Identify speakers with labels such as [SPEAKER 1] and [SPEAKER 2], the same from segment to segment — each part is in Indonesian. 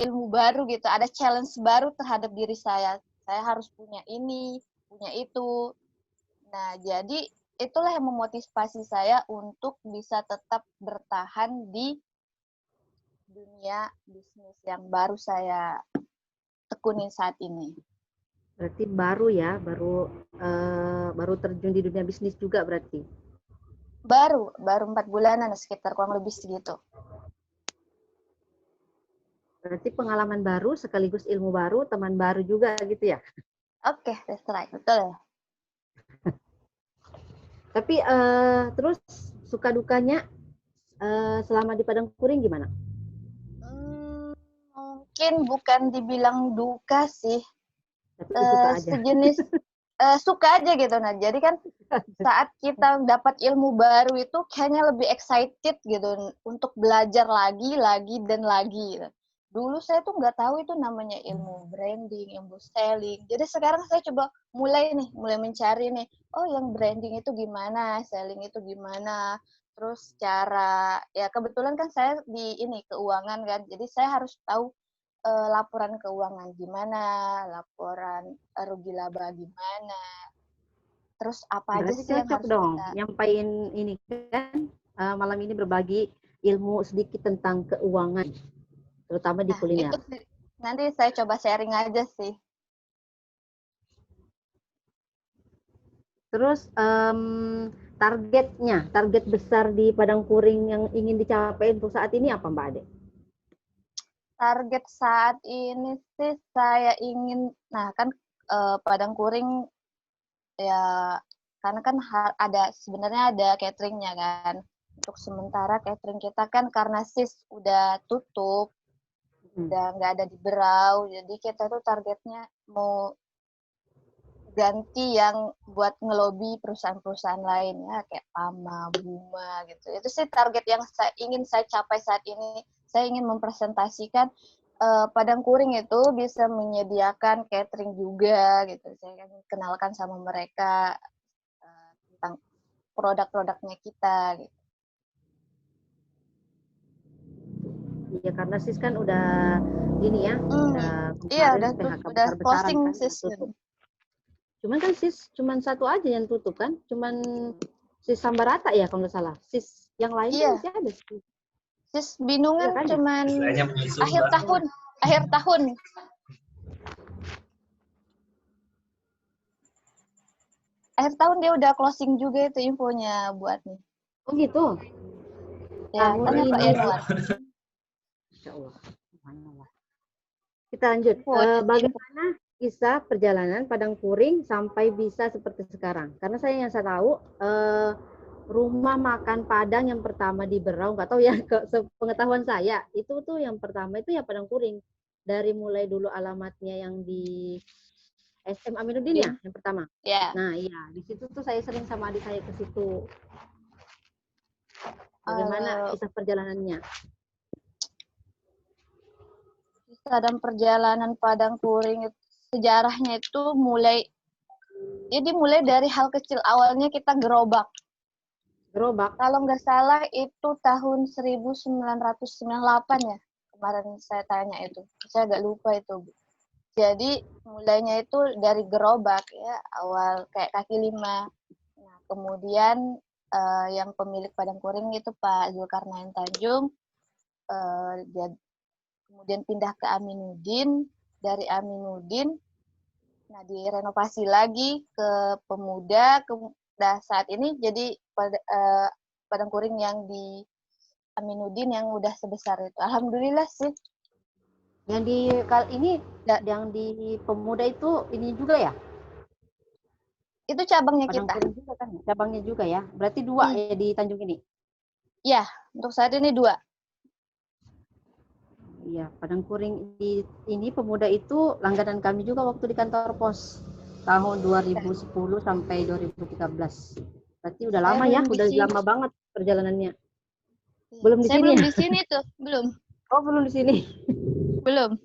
[SPEAKER 1] ilmu baru gitu, ada challenge baru terhadap diri saya. Saya harus punya ini, punya itu. Nah, jadi itulah yang memotivasi saya untuk bisa tetap bertahan di dunia bisnis yang baru saya tekunin saat ini.
[SPEAKER 2] Berarti baru ya, baru terjun di dunia bisnis juga berarti.
[SPEAKER 1] Baru 4 bulanan sekitar kurang lebih segitu.
[SPEAKER 2] Berarti pengalaman baru sekaligus ilmu baru, teman baru juga gitu ya.
[SPEAKER 1] Oke, that's right, betul.
[SPEAKER 2] Tapi terus suka dukanya selama di Padang Kuring gimana?
[SPEAKER 1] Mungkin bukan dibilang duka sih,
[SPEAKER 2] Tapi suka aja.
[SPEAKER 1] sejenis suka aja gitu. Nah, jadi kan saat kita dapat ilmu baru itu kayaknya lebih excited gitu untuk belajar lagi dan lagi. Gitu. Dulu saya tuh nggak tahu itu namanya ilmu branding, ilmu selling. Jadi sekarang saya coba mulai mencari nih, oh yang branding itu gimana, selling itu gimana. Terus cara, ya kebetulan kan saya di ini keuangan kan, jadi saya harus tahu laporan keuangan gimana, laporan rugi laba gimana, terus apa aja
[SPEAKER 2] Berarti
[SPEAKER 1] sih yang
[SPEAKER 2] cocok
[SPEAKER 1] harus
[SPEAKER 2] dong
[SPEAKER 1] kita.
[SPEAKER 2] nyampain ini kan malam ini berbagi ilmu sedikit tentang keuangan, terutama di
[SPEAKER 1] Nah,
[SPEAKER 2] kuliner.
[SPEAKER 1] itu nanti saya coba sharing aja sih.
[SPEAKER 2] Terus target besar di Padang Kuring yang ingin dicapai untuk saat ini apa Mbak Ade?
[SPEAKER 1] Target saat ini sih saya ingin, nah kan Padang Kuring ya, karena kan sebenarnya ada cateringnya kan. Untuk sementara catering kita kan karena SIS udah tutup, udah nggak ada di Berau, jadi kita tuh targetnya mau ganti yang buat ngelobi perusahaan-perusahaan lain ya, kayak Pama, Buma gitu. Itu sih target yang ingin saya capai saat ini. Saya ingin mempresentasikan Padang Kuring itu bisa menyediakan catering juga gitu. Saya kan kenalkan sama mereka tentang produk-produknya kita gitu.
[SPEAKER 2] Iya karena SIS kan udah ini ya, udah
[SPEAKER 1] Iya
[SPEAKER 2] kemarin
[SPEAKER 1] udah
[SPEAKER 2] PHK
[SPEAKER 1] udah
[SPEAKER 2] besar-besaran
[SPEAKER 1] closing
[SPEAKER 2] kan
[SPEAKER 1] sis.
[SPEAKER 2] tutup. Cuman kan SIS cuman satu aja yang tutup kan, cuman SIS Sambarata ya kalau nggak salah. SIS yang lain kan
[SPEAKER 1] Iya.
[SPEAKER 2] masih ada.
[SPEAKER 1] Sis Binungan
[SPEAKER 2] Iya kan ya?
[SPEAKER 1] cuman akhir tahun. Akhir tahun dia udah closing juga itu infonya buat nih.
[SPEAKER 2] Oh gitu.
[SPEAKER 1] Ya,
[SPEAKER 2] Tahun
[SPEAKER 1] tanya Pak
[SPEAKER 2] ini.
[SPEAKER 1] Yanuar.
[SPEAKER 2] Insya Allah. Kita lanjut.
[SPEAKER 1] Info.
[SPEAKER 2] Bagaimana kisah perjalanan Padang Kuring sampai bisa seperti sekarang? Karena yang saya tahu rumah makan Padang yang pertama di Berau, nggak tahu ya, pengetahuan saya itu tuh yang pertama itu ya Padang Kuring. Dari mulai dulu alamatnya yang di SM Aminuddin ya yang pertama.
[SPEAKER 1] Ya.
[SPEAKER 2] Nah iya di situ tuh saya sering sama adik saya ke situ. Bagaimana kisah perjalanannya?
[SPEAKER 1] Kisah dan perjalanan Padang Kuring sejarahnya itu dimulai dari hal kecil. Awalnya kita gerobak. Kalau nggak salah itu tahun 1998 ya. Kemarin saya tanya itu. Saya agak lupa itu. Jadi mulainya itu dari gerobak ya, awal kayak kaki lima. Nah, kemudian yang pemilik Padang Kuring itu Pak Zulkarnain Tanjung, kemudian pindah ke Aminuddin, dari Aminuddin, nah direnovasi lagi ke Pemuda, saat ini jadi Padang Kuring yang di Aminuddin yang udah sebesar itu. Alhamdulillah sih.
[SPEAKER 2] Yang di yang di Pemuda itu ini juga ya?
[SPEAKER 1] Itu cabangnya
[SPEAKER 2] Padang
[SPEAKER 1] kita.
[SPEAKER 2] Kuring juga kan? Cabangnya juga ya. Berarti dua ya di Tanjung ini.
[SPEAKER 1] Ya, untuk saat ini 2.
[SPEAKER 2] Iya, Padang Kuring di ini Pemuda itu langganan kami juga waktu di kantor pos tahun 2010 sampai 2013. Berarti udah lama ya, udah lama banget perjalanannya. Belum di
[SPEAKER 1] Saya
[SPEAKER 2] sini
[SPEAKER 1] belum
[SPEAKER 2] ya?
[SPEAKER 1] di sini tuh, belum.
[SPEAKER 2] Oh, belum di sini.
[SPEAKER 1] Belum.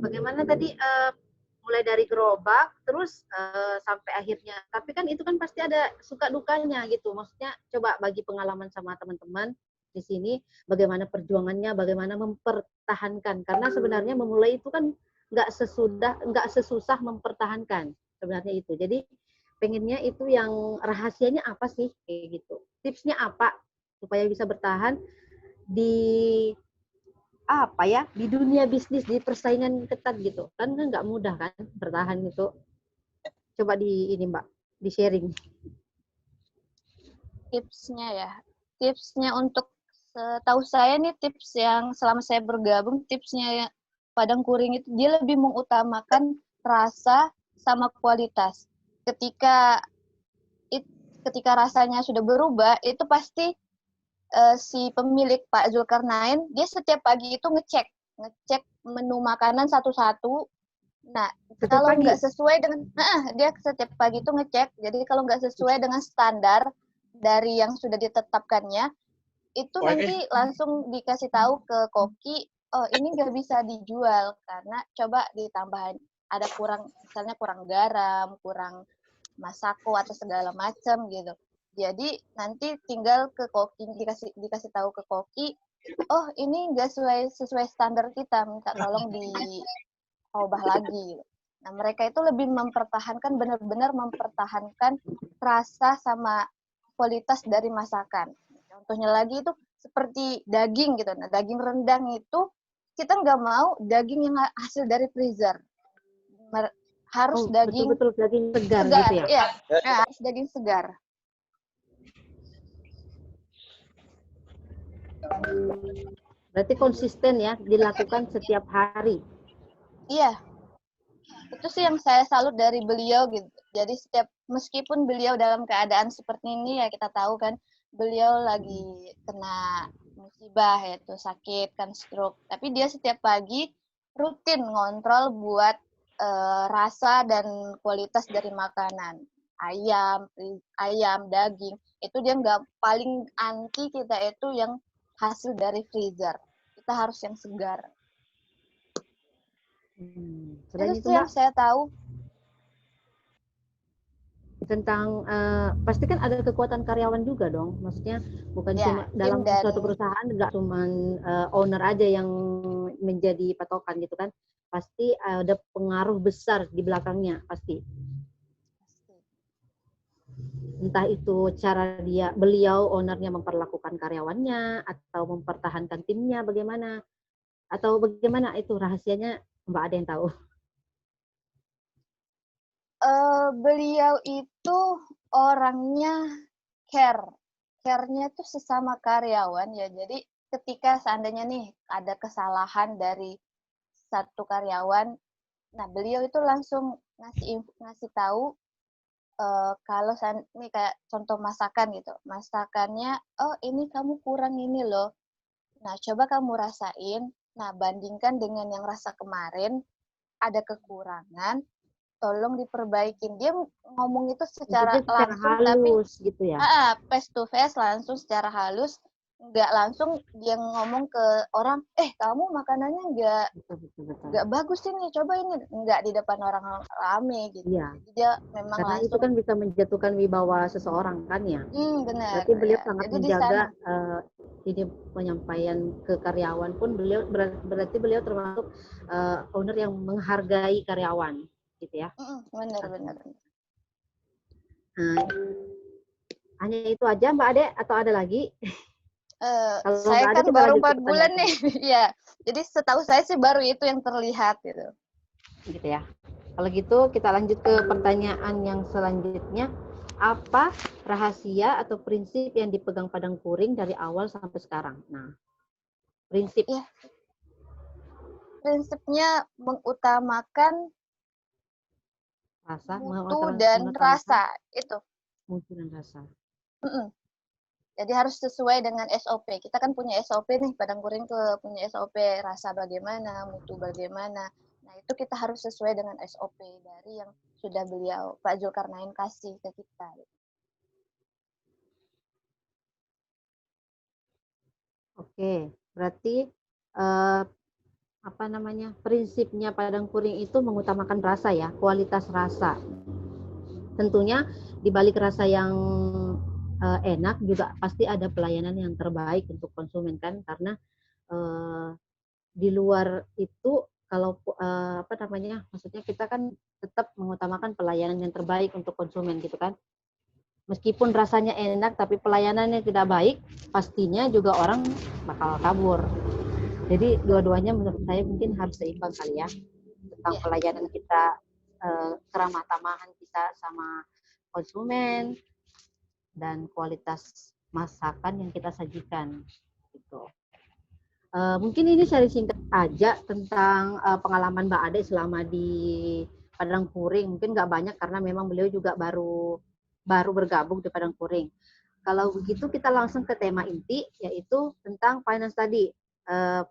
[SPEAKER 2] Bagaimana tadi mulai dari gerobak terus sampai akhirnya. Tapi kan itu kan pasti ada suka dukanya gitu. Maksudnya coba bagi pengalaman sama teman-teman di sini bagaimana perjuangannya, bagaimana mempertahankan. Karena sebenarnya memulai itu kan nggak sesusah mempertahankan sebenarnya itu. Jadi pengennya itu yang rahasianya apa sih kayak gitu. Tipsnya apa supaya bisa bertahan di apa ya di dunia bisnis di persaingan ketat gitu kan nggak mudah kan bertahan itu. Coba di ini Mbak di sharing.
[SPEAKER 1] Tipsnya ya, tipsnya untuk setahu saya nih tips yang selama saya bergabung, tipsnya Padang Kuring itu dia lebih mengutamakan rasa sama kualitas. Ketika ketika rasanya sudah berubah, itu pasti si pemilik Pak Zulkarnain dia setiap pagi itu ngecek menu makanan satu-satu. Nah,
[SPEAKER 2] Setiap
[SPEAKER 1] kalau
[SPEAKER 2] pagi.
[SPEAKER 1] nggak sesuai dengan, dia setiap pagi itu ngecek. Jadi kalau nggak sesuai dengan standar dari yang sudah ditetapkannya, itu nanti langsung dikasih tahu ke koki, oh ini nggak bisa dijual karena coba ditambahin ada kurang, misalnya kurang garam, kurang masako atau segala macam gitu. Jadi nanti tinggal ke koki dikasih tahu ke koki, oh ini nggak sesuai standar kita, minta tolong diubah lagi. Gitu. Nah mereka itu lebih mempertahankan benar-benar mempertahankan rasa sama kualitas dari masakan. Contohnya lagi itu seperti daging gitu. Nah daging rendang itu kita nggak mau daging yang hasil dari freezer. Harus
[SPEAKER 2] Oh
[SPEAKER 1] daging
[SPEAKER 2] betul-betul daging segar gitu
[SPEAKER 1] segar,
[SPEAKER 2] ya.
[SPEAKER 1] iya. Nah, harus daging segar.
[SPEAKER 2] Berarti konsisten ya dilakukan setiap hari.
[SPEAKER 1] Iya, itu sih yang saya salut dari beliau gitu. Jadi meskipun beliau dalam keadaan seperti ini ya kita tahu kan beliau lagi kena musibah yaitu sakit kan stroke. Tapi dia setiap pagi rutin ngontrol buat rasa dan kualitas dari makanan. Ayam, daging. Itu dia nggak paling anti kita itu yang hasil dari freezer. Kita harus yang segar. Itu
[SPEAKER 2] Selain itu
[SPEAKER 1] sih yang
[SPEAKER 2] Mbak
[SPEAKER 1] saya tahu.
[SPEAKER 2] tentang pasti kan ada kekuatan karyawan juga dong. Maksudnya bukan
[SPEAKER 1] Ya,
[SPEAKER 2] cuma
[SPEAKER 1] tim
[SPEAKER 2] dalam
[SPEAKER 1] dan
[SPEAKER 2] suatu perusahaan nggak cuma owner aja yang menjadi patokan gitu kan. Pasti ada pengaruh besar di belakangnya pasti. Entah itu cara beliau ownernya memperlakukan karyawannya atau mempertahankan timnya bagaimana atau bagaimana itu rahasianya Mbak ada yang tahu.
[SPEAKER 1] beliau itu orangnya care-nya itu sesama karyawan ya. Jadi ketika seandainya nih ada kesalahan dari satu karyawan, nah beliau itu langsung ngasih tahu kalau ini kayak contoh masakan gitu. Masakannya, oh ini kamu kurang ini loh. Nah, coba kamu rasain. Nah, bandingkan dengan yang rasa kemarin, ada kekurangan, tolong diperbaikin. Dia ngomong itu secara
[SPEAKER 2] Maksudnya secara
[SPEAKER 1] langsung, tapi
[SPEAKER 2] halus gitu ya.
[SPEAKER 1] face to face langsung secara halus, nggak langsung dia ngomong ke orang, kamu makanannya
[SPEAKER 2] Betul, betul, betul.
[SPEAKER 1] nggak bagus ini, coba ini. Nggak di depan orang rame gitu.
[SPEAKER 2] Iya,
[SPEAKER 1] Jadi dia memang
[SPEAKER 2] karena itu
[SPEAKER 1] langsung,
[SPEAKER 2] kan bisa menjatuhkan wibawa seseorang kan ya.
[SPEAKER 1] benar.
[SPEAKER 2] Berarti beliau
[SPEAKER 1] Ya.
[SPEAKER 2] sangat
[SPEAKER 1] Jadi di
[SPEAKER 2] menjaga
[SPEAKER 1] sana,
[SPEAKER 2] ini penyampaian ke karyawan pun beliau berarti beliau termasuk owner yang menghargai karyawan gitu ya.
[SPEAKER 1] benar-benar.
[SPEAKER 2] Nah, hanya itu aja Mbak Ade atau ada lagi? Kalau
[SPEAKER 1] Saya
[SPEAKER 2] nggak ada
[SPEAKER 1] kan
[SPEAKER 2] kita
[SPEAKER 1] baru
[SPEAKER 2] lanjut ke
[SPEAKER 1] 4 bulan
[SPEAKER 2] pertanyaan
[SPEAKER 1] nih, ya. Jadi setahu saya sih baru itu yang terlihat gitu.
[SPEAKER 2] gitu ya. Kalau gitu kita lanjut ke pertanyaan yang selanjutnya. Apa rahasia atau prinsip yang dipegang Padang Kuring dari awal sampai sekarang? Nah, prinsip
[SPEAKER 1] Ya, prinsipnya mengutamakan
[SPEAKER 2] rasa,
[SPEAKER 1] mutu dan
[SPEAKER 2] mengutamakan
[SPEAKER 1] rasa itu.
[SPEAKER 2] mutu dan rasa.
[SPEAKER 1] Mm-mm. Jadi harus sesuai dengan SOP. Kita kan punya SOP nih, Padang Kuring tuh punya SOP rasa bagaimana, mutu bagaimana. Nah, itu kita harus sesuai dengan SOP dari yang sudah beliau Pak Zulkarnain kasih ke kita.
[SPEAKER 2] Oke, berarti uh, apa namanya, prinsipnya Padang Kuring itu mengutamakan rasa ya, kualitas rasa. Tentunya di balik rasa yang enak juga pasti ada pelayanan yang terbaik untuk konsumen kan, karena di luar itu kalau apa namanya, maksudnya kita kan tetap mengutamakan pelayanan yang terbaik untuk konsumen gitu kan. Meskipun rasanya enak tapi pelayanannya tidak baik, pastinya juga orang bakal kabur. Jadi dua-duanya menurut saya mungkin harus seimbang kali ya, tentang pelayanan kita, keramah tamahan kita sama konsumen, dan kualitas masakan yang kita sajikan gitu. Mungkin ini sharing singkat aja tentang pengalaman Mbak Ade selama di Padang Kuring. Mungkin nggak banyak karena memang beliau juga baru bergabung di Padang Kuring. Kalau begitu kita langsung ke tema inti, yaitu tentang finance tadi.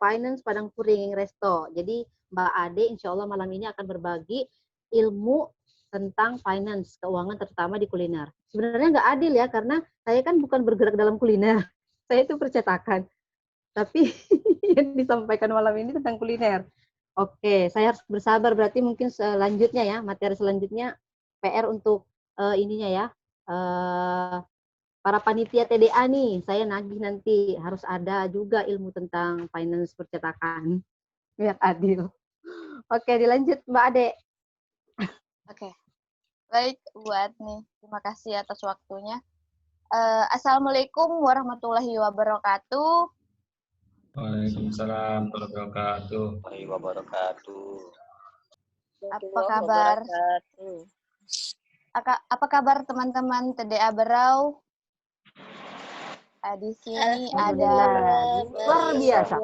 [SPEAKER 2] Finance Padang Kuring Resto. Jadi Mbak Ade insya Allah malam ini akan berbagi ilmu tentang finance, keuangan terutama di kuliner. Sebenarnya nggak adil ya, karena saya kan bukan bergerak dalam kuliner. Saya itu percetakan. Tapi yang disampaikan malam ini tentang kuliner. Oke, saya harus bersabar. Berarti mungkin selanjutnya ya, materi selanjutnya PR untuk ininya ya. Para panitia TDA nih, saya nagih nanti harus ada juga ilmu tentang finance percetakan. Biar adil. Oke, dilanjut Mbak Ade.
[SPEAKER 1] Oke. Baik, buat nih. Terima kasih atas waktunya. Assalamualaikum warahmatullahi wabarakatuh.
[SPEAKER 3] Waalaikumsalam warahmatullahi
[SPEAKER 4] wabarakatuh.
[SPEAKER 1] Apa kabar? Apa kabar teman-teman TDA Berau? Di sini ada
[SPEAKER 2] luar biasa.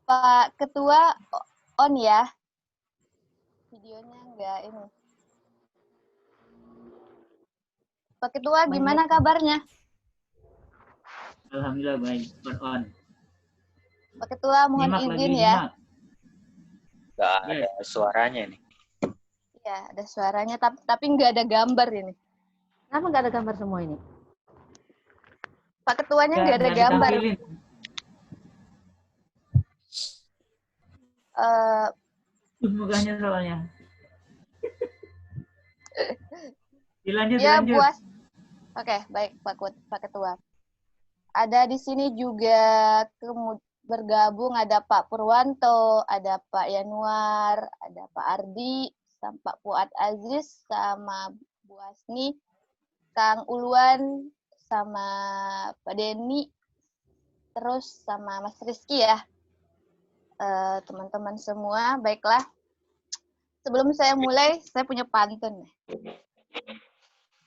[SPEAKER 1] Pak Ketua on ya. Videonya enggak ini. Pak Ketua gimana kabarnya?
[SPEAKER 4] Alhamdulillah baik, on.
[SPEAKER 1] Pak Ketua mohon izin ya.
[SPEAKER 4] Nggak ada suaranya nih.
[SPEAKER 1] Ya, ada suaranya tapi nggak ada gambar ini.
[SPEAKER 2] Kenapa nggak ada gambar semua ini?
[SPEAKER 1] Pak Ketuanya nggak ada gambar.
[SPEAKER 4] Mukanya soalnya. Dilanjut,
[SPEAKER 1] ya,
[SPEAKER 4] dilanjut.
[SPEAKER 1] Buas. Oke, baik Pak Ketua. Ada di sini juga bergabung ada Pak Purwanto, ada Pak Yanuar, ada Pak Ardi, sama Pak Fuad Aziz, sama Bu Asni, Kang Uluan, sama Pak Denny, terus sama Mas Rizky ya. Teman-teman semua, baiklah. Sebelum saya mulai, saya punya pantun.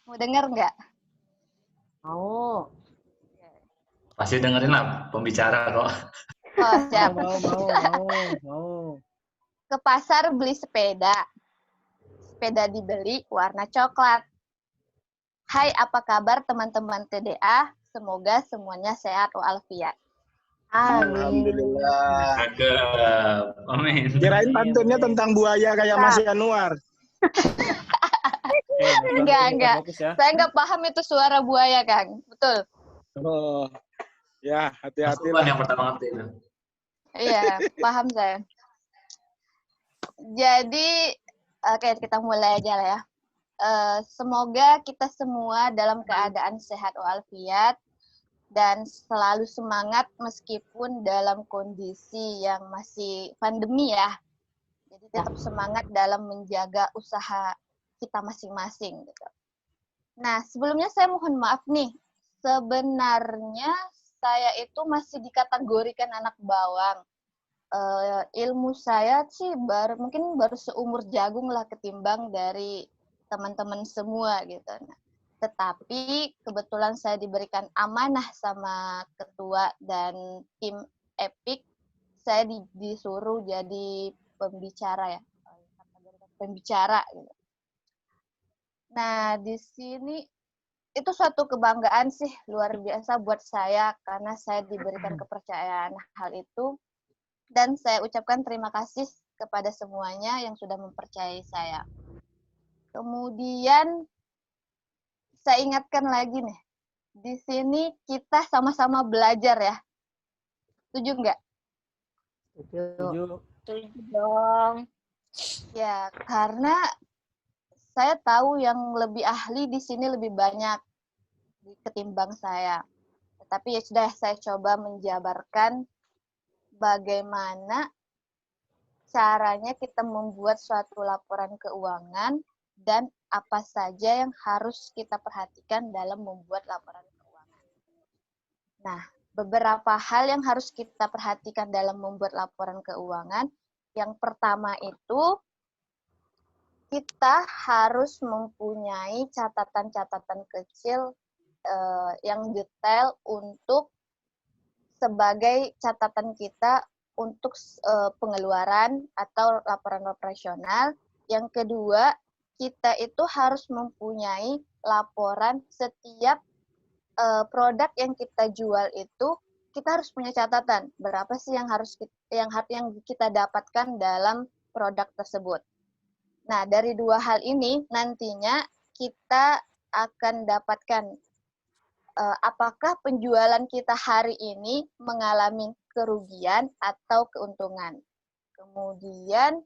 [SPEAKER 1] Mau dengar nggak?
[SPEAKER 2] Mau.
[SPEAKER 3] Pasti dengerin lah pembicara kok.
[SPEAKER 1] Oh, siap.
[SPEAKER 2] Mau.
[SPEAKER 1] Ke pasar beli sepeda. Sepeda dibeli warna coklat. Hai, apa kabar teman-teman TDA? Semoga semuanya sehat walafiat.
[SPEAKER 5] Alhamdulillah.
[SPEAKER 3] Amin.
[SPEAKER 5] Kirain pantunnya tentang buaya kayak Mas Yanuar.
[SPEAKER 1] Enggak. Saya nggak paham itu suara buaya, Kang. Betul.
[SPEAKER 5] Oh, ya hati-hati
[SPEAKER 3] lah.
[SPEAKER 5] lah.
[SPEAKER 3] Yang pertama ngerti itu.
[SPEAKER 1] Iya, paham saya. Jadi, oke, kita mulai aja lah ya. Semoga kita semua dalam keadaan sehat walafiat dan selalu semangat meskipun dalam kondisi yang masih pandemi ya. Jadi tetap semangat dalam menjaga usaha kita masing-masing gitu. Nah, sebelumnya saya mohon maaf nih. Sebenarnya saya itu masih dikategorikan anak bawang. Ilmu saya sih mungkin baru seumur jagung lah ketimbang dari teman-teman semua gitu. Nah, tetapi kebetulan saya diberikan amanah sama ketua dan tim Epic, saya disuruh jadi pembicara ya, pembicara gitu. Nah, di sini itu suatu kebanggaan sih luar biasa buat saya karena saya diberikan kepercayaan hal itu dan saya ucapkan terima kasih kepada semuanya yang sudah mempercayai saya. Kemudian saya ingatkan lagi nih, di sini kita sama-sama belajar ya. Setuju nggak?
[SPEAKER 5] Setuju.
[SPEAKER 1] Setuju dong. Ya, karena saya tahu yang lebih ahli di sini lebih banyak ketimbang saya. Tetapi ya sudah, saya coba menjabarkan bagaimana caranya kita membuat suatu laporan keuangan dan apa saja yang harus kita perhatikan dalam membuat laporan keuangan. Nah, beberapa hal yang harus kita perhatikan dalam membuat laporan keuangan. Yang pertama itu, kita harus mempunyai catatan-catatan kecil yang detail untuk sebagai catatan kita untuk pengeluaran atau laporan operasional. Yang kedua, kita itu harus mempunyai laporan setiap produk yang kita jual itu, kita harus punya catatan berapa sih yang harus yang kita dapatkan dalam produk tersebut. Nah, dari dua hal ini nantinya kita akan dapatkan apakah penjualan kita hari ini mengalami kerugian atau keuntungan. Kemudian,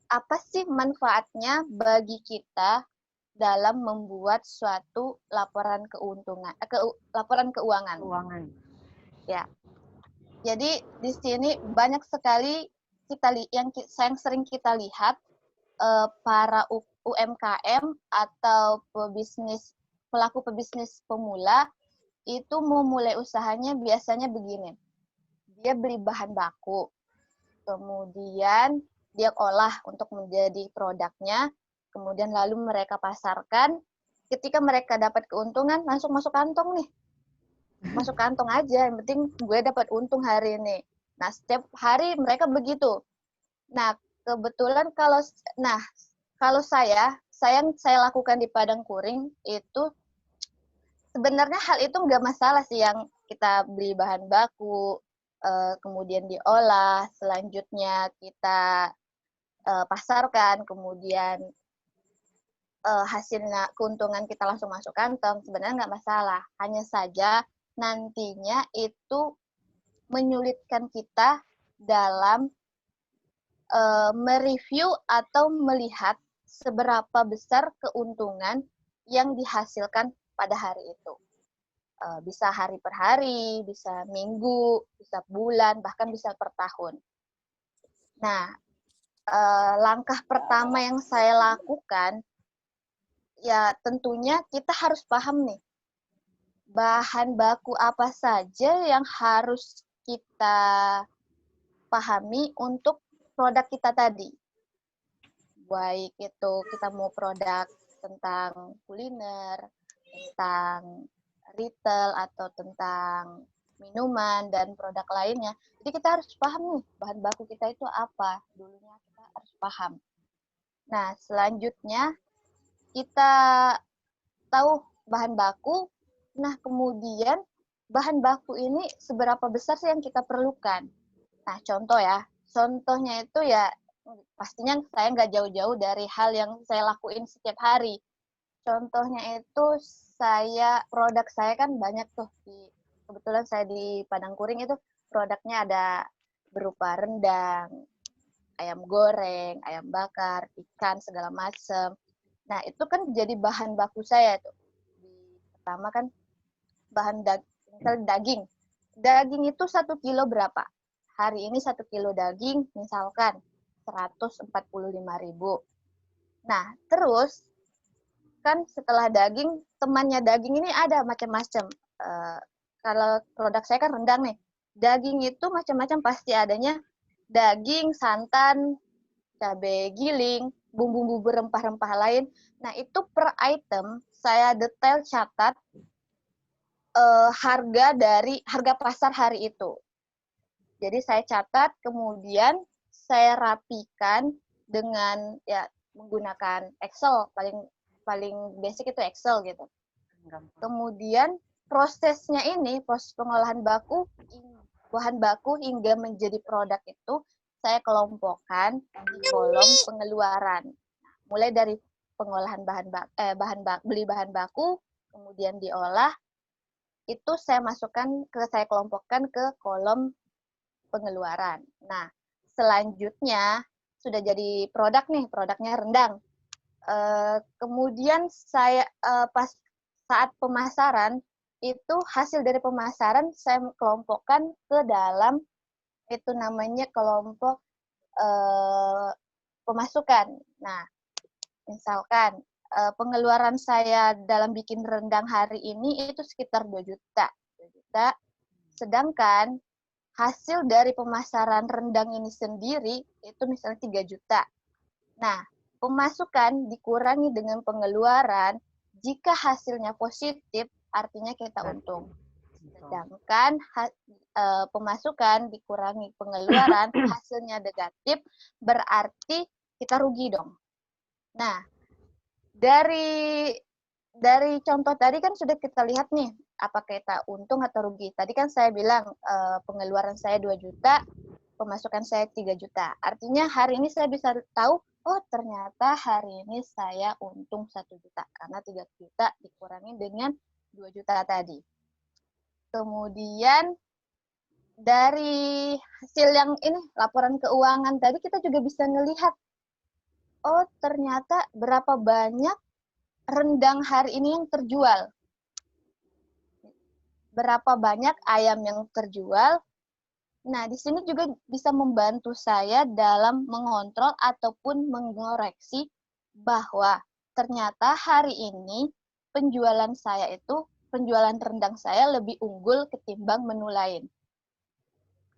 [SPEAKER 1] apa sih manfaatnya bagi kita dalam membuat suatu laporan laporan keuangan. Ya. Jadi di sini banyak sekali yang sering kita lihat para UMKM atau pelaku pebisnis pemula itu memulai usahanya biasanya begini. Dia beli bahan baku, kemudian dia olah untuk menjadi produknya, kemudian lalu mereka pasarkan. Ketika mereka dapat keuntungan, langsung masuk kantong nih. Masuk kantong aja, yang penting gue dapat untung hari ini. Nah, setiap hari mereka begitu. Nah, kebetulan kalau saya lakukan di Padang Kuring itu sebenarnya hal itu nggak masalah sih, yang kita beli bahan baku, kemudian diolah, selanjutnya kita pasarkan, kemudian hasilnya keuntungan kita langsung masuk kantong, sebenarnya nggak masalah. Hanya saja nantinya itu menyulitkan kita dalam mereview atau melihat seberapa besar keuntungan yang dihasilkan pada hari itu. Bisa hari per hari, bisa minggu, bisa bulan, bahkan bisa per tahun. Nah, langkah pertama yang saya lakukan, ya tentunya kita harus paham nih, bahan baku apa saja yang harus kita pahami untuk produk kita tadi. Baik itu kita mau produk tentang kuliner, tentang retail, atau tentang minuman dan produk lainnya. Jadi kita harus paham nih, bahan baku kita itu apa. Dulunya kita harus paham. Nah, selanjutnya kita tahu bahan baku. Nah, kemudian bahan baku ini seberapa besar sih yang kita perlukan. Nah, contohnya itu ya pastinya saya nggak jauh-jauh dari hal yang saya lakuin setiap hari. Contohnya itu produk saya kan banyak tuh. Kebetulan saya di Padang Kuring itu produknya ada berupa rendang, ayam goreng, ayam bakar, ikan, segala macam. Nah, itu kan jadi bahan baku saya tuh. Pertama kan bahan daging. Daging itu 1 kilo berapa? Hari ini 1 kilo daging misalkan 145.000. Nah, terus kan setelah daging, temannya daging ini ada macam-macam. Kalau produk saya kan rendang nih. Daging itu macam-macam, pasti adanya daging, santan, cabai giling, bumbu-bumbu rempah-rempah lain. Nah, itu per item saya detail catat harga pasar hari itu. Jadi saya catat, kemudian saya rapikan dengan ya menggunakan Excel, paling basic itu Excel gitu. Kemudian proses pengolahan bahan baku hingga menjadi produk itu saya kelompokkan di kolom pengeluaran. Mulai dari pengolahan beli bahan baku, kemudian diolah, itu saya kelompokkan ke kolom pengeluaran. Nah, selanjutnya sudah jadi produk nih, produknya rendang. Kemudian saya pas saat pemasaran itu hasil dari pemasaran saya kelompokkan ke dalam itu namanya kelompok pemasukan. Nah, misalkan pengeluaran saya dalam bikin rendang hari ini itu sekitar 2 juta. 2 juta. Sedangkan hasil dari pemasaran rendang ini sendiri itu misalnya 3 juta. Nah, pemasukan dikurangi dengan pengeluaran, jika hasilnya positif, artinya kita untung. Sedangkan pemasukan dikurangi pengeluaran, hasilnya negatif, berarti kita rugi dong. Nah, dari contoh tadi kan sudah kita lihat nih, apakah kita untung atau rugi. Tadi kan saya bilang pengeluaran saya 2 juta, pemasukan saya 3 juta. Artinya hari ini saya bisa tahu, oh ternyata hari ini saya untung 1 juta. Karena 3 juta dikurangi dengan 2 juta tadi. Kemudian dari hasil yang ini, laporan keuangan tadi kita juga bisa melihat, oh ternyata berapa banyak rendang hari ini yang terjual. Berapa banyak ayam yang terjual. Nah, di sini juga bisa membantu saya dalam mengontrol ataupun mengoreksi bahwa ternyata hari ini penjualan rendang saya lebih unggul ketimbang menu lain.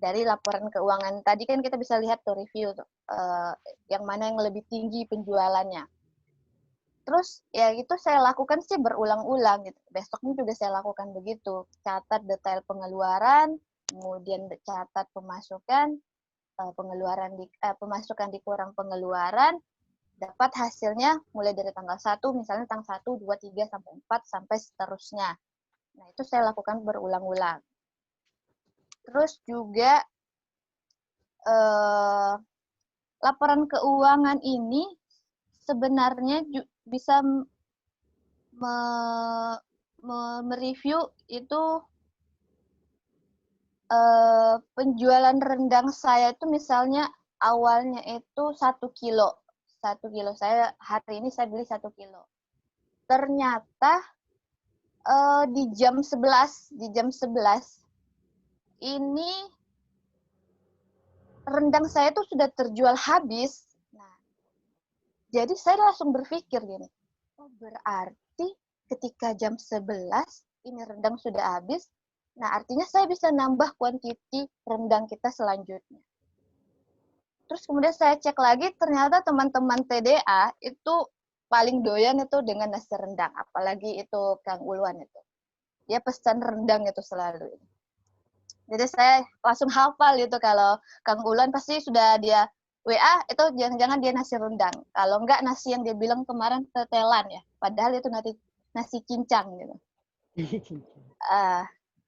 [SPEAKER 1] Dari laporan keuangan tadi kan kita bisa lihat tuh review tuh, yang mana yang lebih tinggi penjualannya. Terus ya itu saya lakukan sih berulang-ulang gitu. Besoknya juga saya lakukan begitu. Catat detail pengeluaran, kemudian catat pemasukan, pemasukan dikurang pengeluaran, dapat hasilnya mulai dari tanggal 1, misalnya tanggal 1, 2, 3, sampai 4, sampai seterusnya. Nah, itu saya lakukan berulang-ulang. Terus juga laporan keuangan ini sebenarnya bisa mereview itu penjualan rendang saya itu misalnya awalnya itu 1 kilo. 1 kilo saya hari ini saya beli 1 kilo. Ternyata di jam 11 ini rendang saya itu sudah terjual habis. Nah, jadi saya langsung berpikir gini, oh berarti ketika jam 11 ini rendang sudah habis, nah artinya saya bisa nambah kuantiti rendang kita selanjutnya. Terus kemudian saya cek lagi, ternyata teman-teman TDA itu paling doyan itu dengan nasi rendang, apalagi itu Kang Ulwan itu. Dia pesan rendang itu selalu. Jadi saya langsung hafal itu kalau Kang Ulwan pasti sudah dia WA itu jangan-jangan dia nasi rendang. Kalau enggak nasi yang dia bilang kemarin tetelan ya. Padahal itu nasi cincang gitu.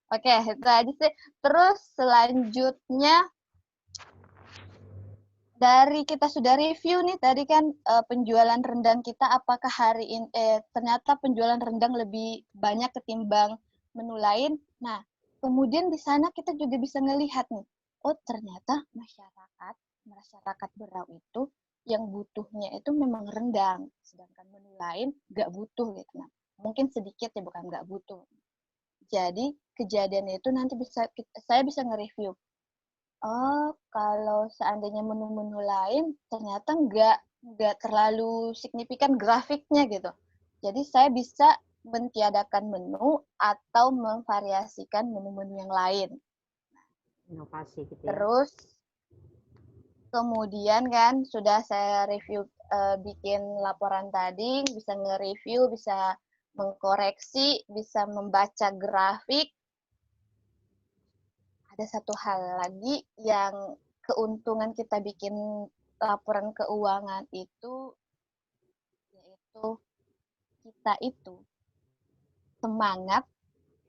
[SPEAKER 1] Oke, itu aja sih. Terus selanjutnya dari kita sudah review nih tadi kan penjualan rendang kita apakah hari ini ternyata penjualan rendang lebih banyak ketimbang menu lain. Nah, kemudian di sana kita juga bisa ngelihat nih, oh ternyata masyarakat Berau itu yang butuhnya itu memang rendang, sedangkan menu lain nggak butuh gitu. Nah, mungkin sedikit ya, bukan nggak butuh. Jadi kejadian itu nanti saya bisa nge-review. Oh, kalau seandainya menu-menu lain ternyata nggak terlalu signifikan grafiknya gitu. Jadi saya bisa mentiadakan menu atau memvariasikan menu-menu yang lain.
[SPEAKER 2] Inovasi gitu ya.
[SPEAKER 1] Terus kemudian kan sudah saya review bikin laporan tadi, bisa nge-review, bisa mengkoreksi, bisa membaca grafik. Ada satu hal lagi yang keuntungan kita bikin laporan keuangan itu, yaitu kita itu semangat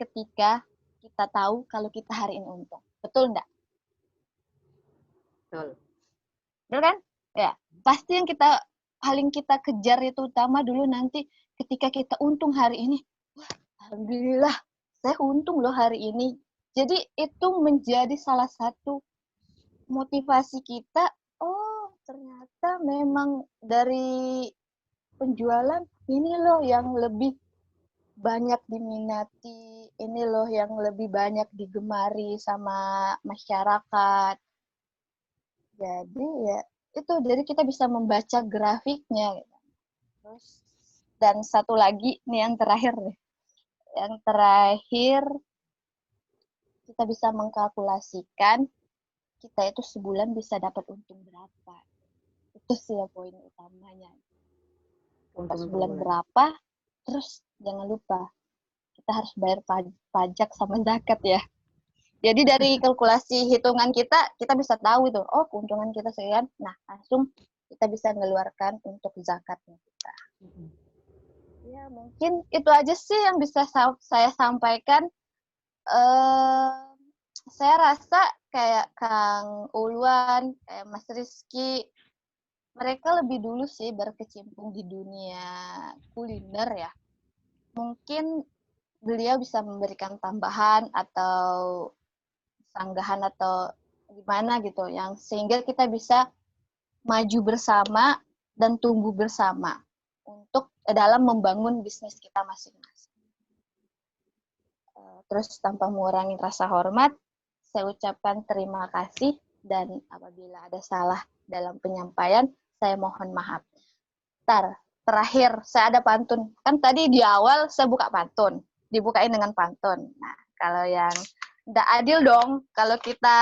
[SPEAKER 1] ketika kita tahu kalau kita hari ini untung. Betul enggak?
[SPEAKER 2] Betul.
[SPEAKER 1] Betul kan? Ya, pasti yang paling kita kejar itu utama dulu nanti ketika kita untung hari ini. Wah, alhamdulillah, saya untung loh hari ini. Jadi itu menjadi salah satu motivasi kita, oh ternyata memang dari penjualan ini loh yang lebih banyak diminati, ini loh yang lebih banyak digemari sama masyarakat. Jadi ya itu, jadi kita bisa membaca grafiknya. Terus dan satu lagi nih yang terakhir nih. Yang terakhir kita bisa mengkalkulasikan kita itu sebulan bisa dapat untung berapa. Itu sih ya poin utamanya. Dapat sebulan berapa, terus jangan lupa kita harus bayar pajak sama zakat ya. Jadi dari kalkulasi hitungan kita bisa tahu itu, oh keuntungan kita sekian, nah langsung kita bisa mengeluarkan untuk zakatnya kita. Ya mungkin itu aja sih yang bisa saya sampaikan. Saya rasa kayak Kang Ulwan, kayak Mas Rizky, mereka lebih dulu sih berkecimpung di dunia kuliner ya. Mungkin beliau bisa memberikan tambahan atau sanggahan atau gimana gitu, yang sehingga kita bisa maju bersama dan tumbuh bersama untuk dalam membangun bisnis kita masing-masing. Terus tanpa mengurangi rasa hormat, saya ucapkan terima kasih dan apabila ada salah dalam penyampaian, saya mohon maaf. Terakhir, saya ada pantun. Kan tadi di awal saya buka pantun, dibukain dengan pantun. Nah, kalau yang nggak adil dong, kalau kita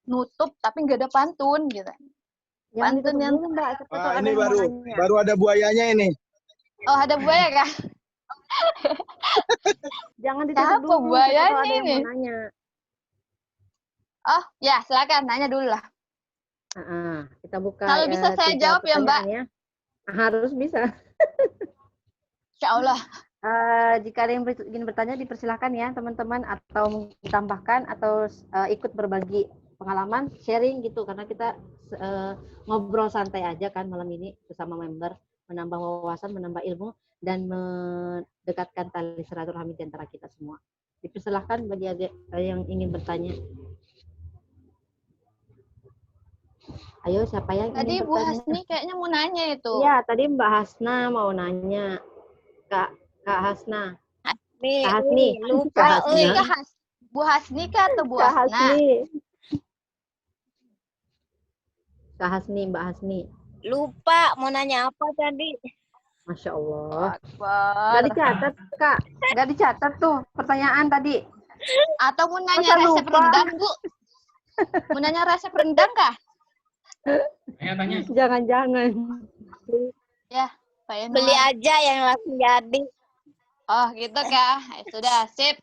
[SPEAKER 1] nutup tapi nggak ada pantun gitu. Pantun yang
[SPEAKER 2] Mbak,
[SPEAKER 5] Wah, ini baru ada buayanya ini.
[SPEAKER 1] oh ada buaya kah?
[SPEAKER 2] Jangan ditutup
[SPEAKER 1] Siapa
[SPEAKER 2] dulu,
[SPEAKER 1] buayanya
[SPEAKER 2] siapa tahu ada yang
[SPEAKER 1] ini?
[SPEAKER 2] mau nanya.
[SPEAKER 1] Oh ya silakan nanya dulu lah.
[SPEAKER 2] Kita buka.
[SPEAKER 1] Kalau bisa saya
[SPEAKER 2] 3
[SPEAKER 1] jawab ya Mbak.
[SPEAKER 2] pertanyaan ya. Harus bisa.
[SPEAKER 1] Insya Allah.
[SPEAKER 2] Jika ada yang ingin bertanya, dipersilahkan ya teman-teman, atau ditambahkan atau ikut berbagi pengalaman, sharing gitu, karena kita ngobrol santai aja kan malam ini bersama member, menambah wawasan, menambah ilmu, dan mendekatkan tali silaturahmi di antara kita semua. Dipersilahkan bagi adik yang ingin bertanya. Ayo, siapa yang
[SPEAKER 1] Tadi
[SPEAKER 2] ingin
[SPEAKER 1] Bu
[SPEAKER 2] bertanya?
[SPEAKER 1] Hasni kayaknya mau nanya itu.
[SPEAKER 2] Iya, tadi Mbak Hasna mau nanya. Kak Hasna. Kak Hasni.
[SPEAKER 1] Lupa. Bu Hasni kah atau Bu
[SPEAKER 2] Kak
[SPEAKER 1] Hasna?
[SPEAKER 2] Hasni. Kak Hasni, Mbak Hasni.
[SPEAKER 6] Lupa mau nanya apa tadi.
[SPEAKER 2] Masya Allah.
[SPEAKER 1] Akbar.
[SPEAKER 2] Gak dicatat, Kak. Gak dicatat tuh pertanyaan tadi.
[SPEAKER 1] Atau mau nanya resep rendang, Bu? Mau nanya resep rendang kah?
[SPEAKER 3] Tanya.
[SPEAKER 2] Jangan-jangan.
[SPEAKER 1] Ya, Pak Yanuar.
[SPEAKER 6] Beli aja yang langsung jadi.
[SPEAKER 1] Oh, gitu kah? Sudah, sip.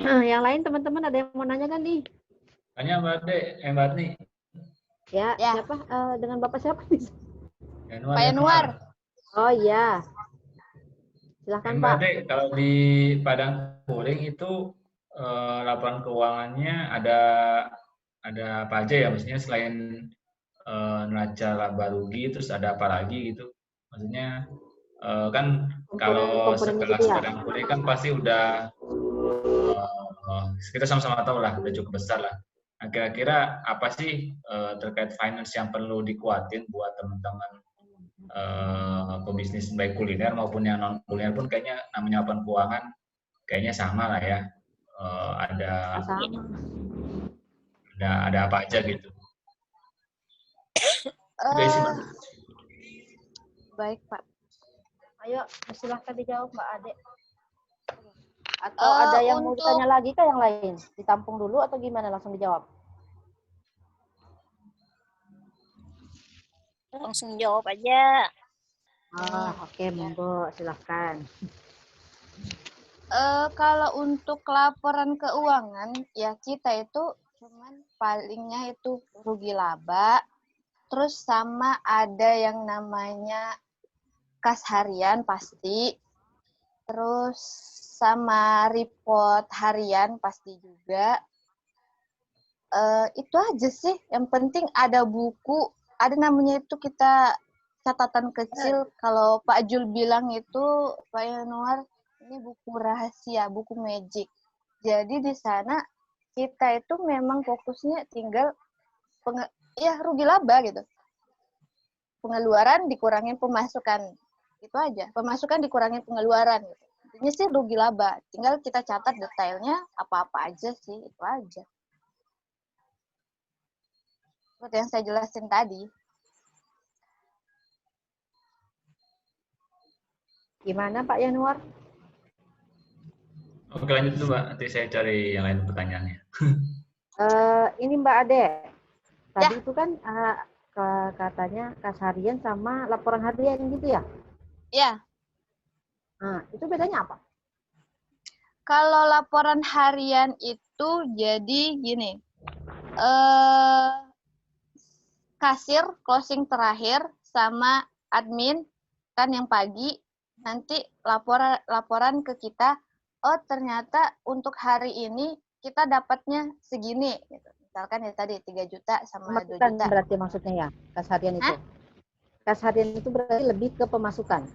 [SPEAKER 2] Yang lain teman-teman ada yang mau nanya kan nih?
[SPEAKER 3] Tanya Mbak Adni.
[SPEAKER 2] Ya,
[SPEAKER 1] Ya.
[SPEAKER 2] siapa? Dengan Bapak siapa nih?
[SPEAKER 1] Pak Yanuar.
[SPEAKER 2] Oh iya. Silahkan
[SPEAKER 3] Mbak
[SPEAKER 2] Pak.
[SPEAKER 3] Ade, kalau di Padang Kuring itu laporan keuangannya ada apa aja ya? Maksudnya selain neraca laba rugi, terus ada apa lagi gitu? Maksudnya kan kalau sekelas Padang Kuring kan pasti udah kita sama-sama tahu lah, udah cukup besar lah. Nah, kira-kira apa sih terkait finance yang perlu dikuatin buat teman-teman pebisnis baik kuliner maupun yang non kuliner pun kayaknya namanya laporan keuangan kayaknya sama lah ya. Ada apa aja gitu.
[SPEAKER 1] Baik Pak.
[SPEAKER 2] Ayo, silahkan dijawab Mbak Ade. Atau ada yang mau ditanya lagi kah yang lain? Ditampung dulu atau gimana? Langsung dijawab?
[SPEAKER 6] Langsung jawab aja.
[SPEAKER 2] Oke, monggo, silahkan.
[SPEAKER 1] Kalau untuk laporan keuangan, ya kita itu cuman palingnya itu rugi laba, terus sama ada yang namanya kas harian pasti, terus sama report harian pasti juga. Itu aja sih, yang penting ada buku, ada namanya itu kita catatan kecil. Kalau Pak Jul bilang itu, Pak Yanuar, ini buku rahasia, buku magic. Jadi di sana kita itu memang fokusnya tinggal rugi laba gitu. Pengeluaran dikurangin pemasukan. Itu aja. Pemasukan dikurangin pengeluaran gitu. Intinya sih rugi laba. Tinggal kita catat detailnya apa-apa aja sih, itu aja. Seperti yang saya jelasin tadi.
[SPEAKER 2] Gimana Pak Yanuar?
[SPEAKER 3] Oke, lanjut dulu, Mbak. Nanti saya cari yang lain pertanyaannya.
[SPEAKER 2] Ini Mbak Ade. Tadi
[SPEAKER 1] Ya.
[SPEAKER 2] itu kan katanya kas harian sama laporan harian gitu ya?
[SPEAKER 1] Ya.
[SPEAKER 2] Nah, itu bedanya apa?
[SPEAKER 1] Kalau laporan harian itu jadi gini. Kasir closing terakhir sama admin kan yang pagi nanti laporan ke kita, oh ternyata untuk hari ini kita dapatnya segini gitu. Misalkan ya tadi 3 juta sama 2
[SPEAKER 2] Pemasukan
[SPEAKER 1] juta.
[SPEAKER 2] berarti maksudnya ya, kas harian itu. Kas harian itu berarti lebih ke pemasukan.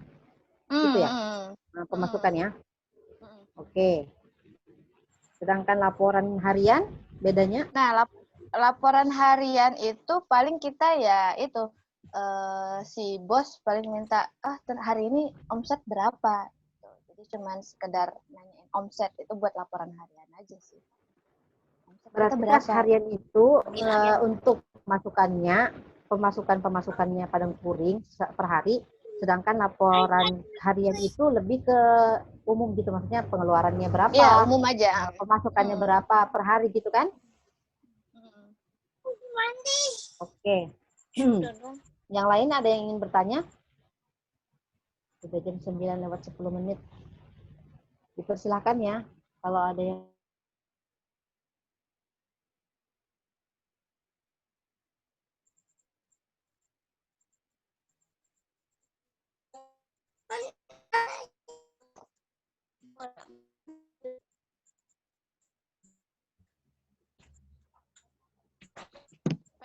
[SPEAKER 2] Gitu ya? Nah, pemasukan ya. Oke. Sedangkan laporan harian bedanya?
[SPEAKER 1] Nah, laporan harian itu paling kita ya itu si bos paling minta hari ini omset berapa. Jadi cuman sekedar nanyain omset itu buat laporan harian aja sih.
[SPEAKER 2] Berarti kas harian itu untuk pemasukannya Padang Kuring per hari, sedangkan laporan harian itu lebih ke umum gitu, maksudnya pengeluarannya berapa?
[SPEAKER 1] Iya, umum aja.
[SPEAKER 2] Pemasukannya berapa per hari gitu kan? Oke. Yang lain ada yang ingin bertanya? Sudah jam 9:10. Dipersilakan ya, kalau ada yang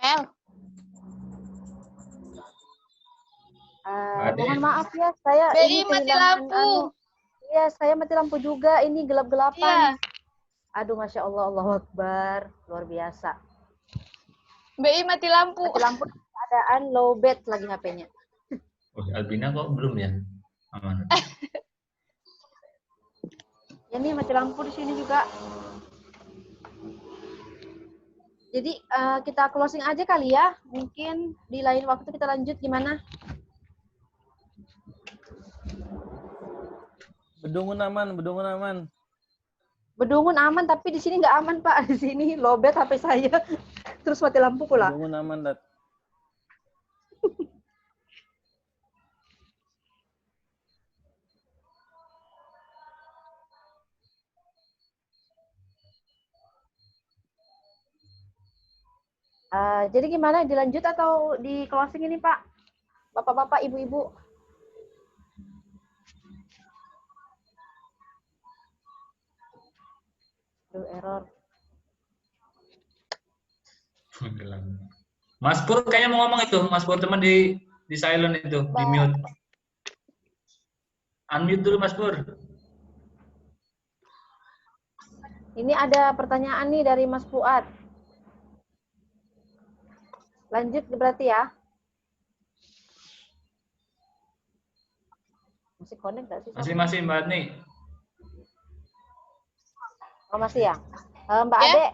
[SPEAKER 1] Pel.
[SPEAKER 2] mohon maaf ya, saya
[SPEAKER 1] BI
[SPEAKER 2] ini
[SPEAKER 1] mati lampu.
[SPEAKER 2] Iya, saya mati lampu juga. Ini gelap-gelapan.
[SPEAKER 1] Iya.
[SPEAKER 2] Aduh, Masya Allah, Allahu Akbar. Luar biasa.
[SPEAKER 1] BI mati lampu.
[SPEAKER 2] Mati lampu keadaan low bat lagi HP-nya.
[SPEAKER 3] Oh, Albina kok belum ya? Aman.
[SPEAKER 2] Ya nih, mati lampu di sini juga. Jadi kita closing aja kali ya. Mungkin di lain waktu kita lanjut gimana?
[SPEAKER 7] Bedungun aman, bedungun aman.
[SPEAKER 2] Bedungun aman, tapi di sini nggak aman Pak. Di sini lowbat HP saya. Terus mati lampu pula.
[SPEAKER 7] Bedungun aman, Dat.
[SPEAKER 2] Jadi gimana? Dilanjut atau di closing ini Pak? Bapak-bapak, ibu-ibu. Error.
[SPEAKER 3] Mas Pur kayaknya mau ngomong itu. Mas Pur teman di silent itu, di mute. Unmute dulu Mas Pur.
[SPEAKER 2] Ini ada pertanyaan nih dari Mas Fuad. Lanjut berarti ya. Masih connect nggak sih?
[SPEAKER 3] Masih Mbak Adni.
[SPEAKER 2] Oh masih ya. Mbak Ade.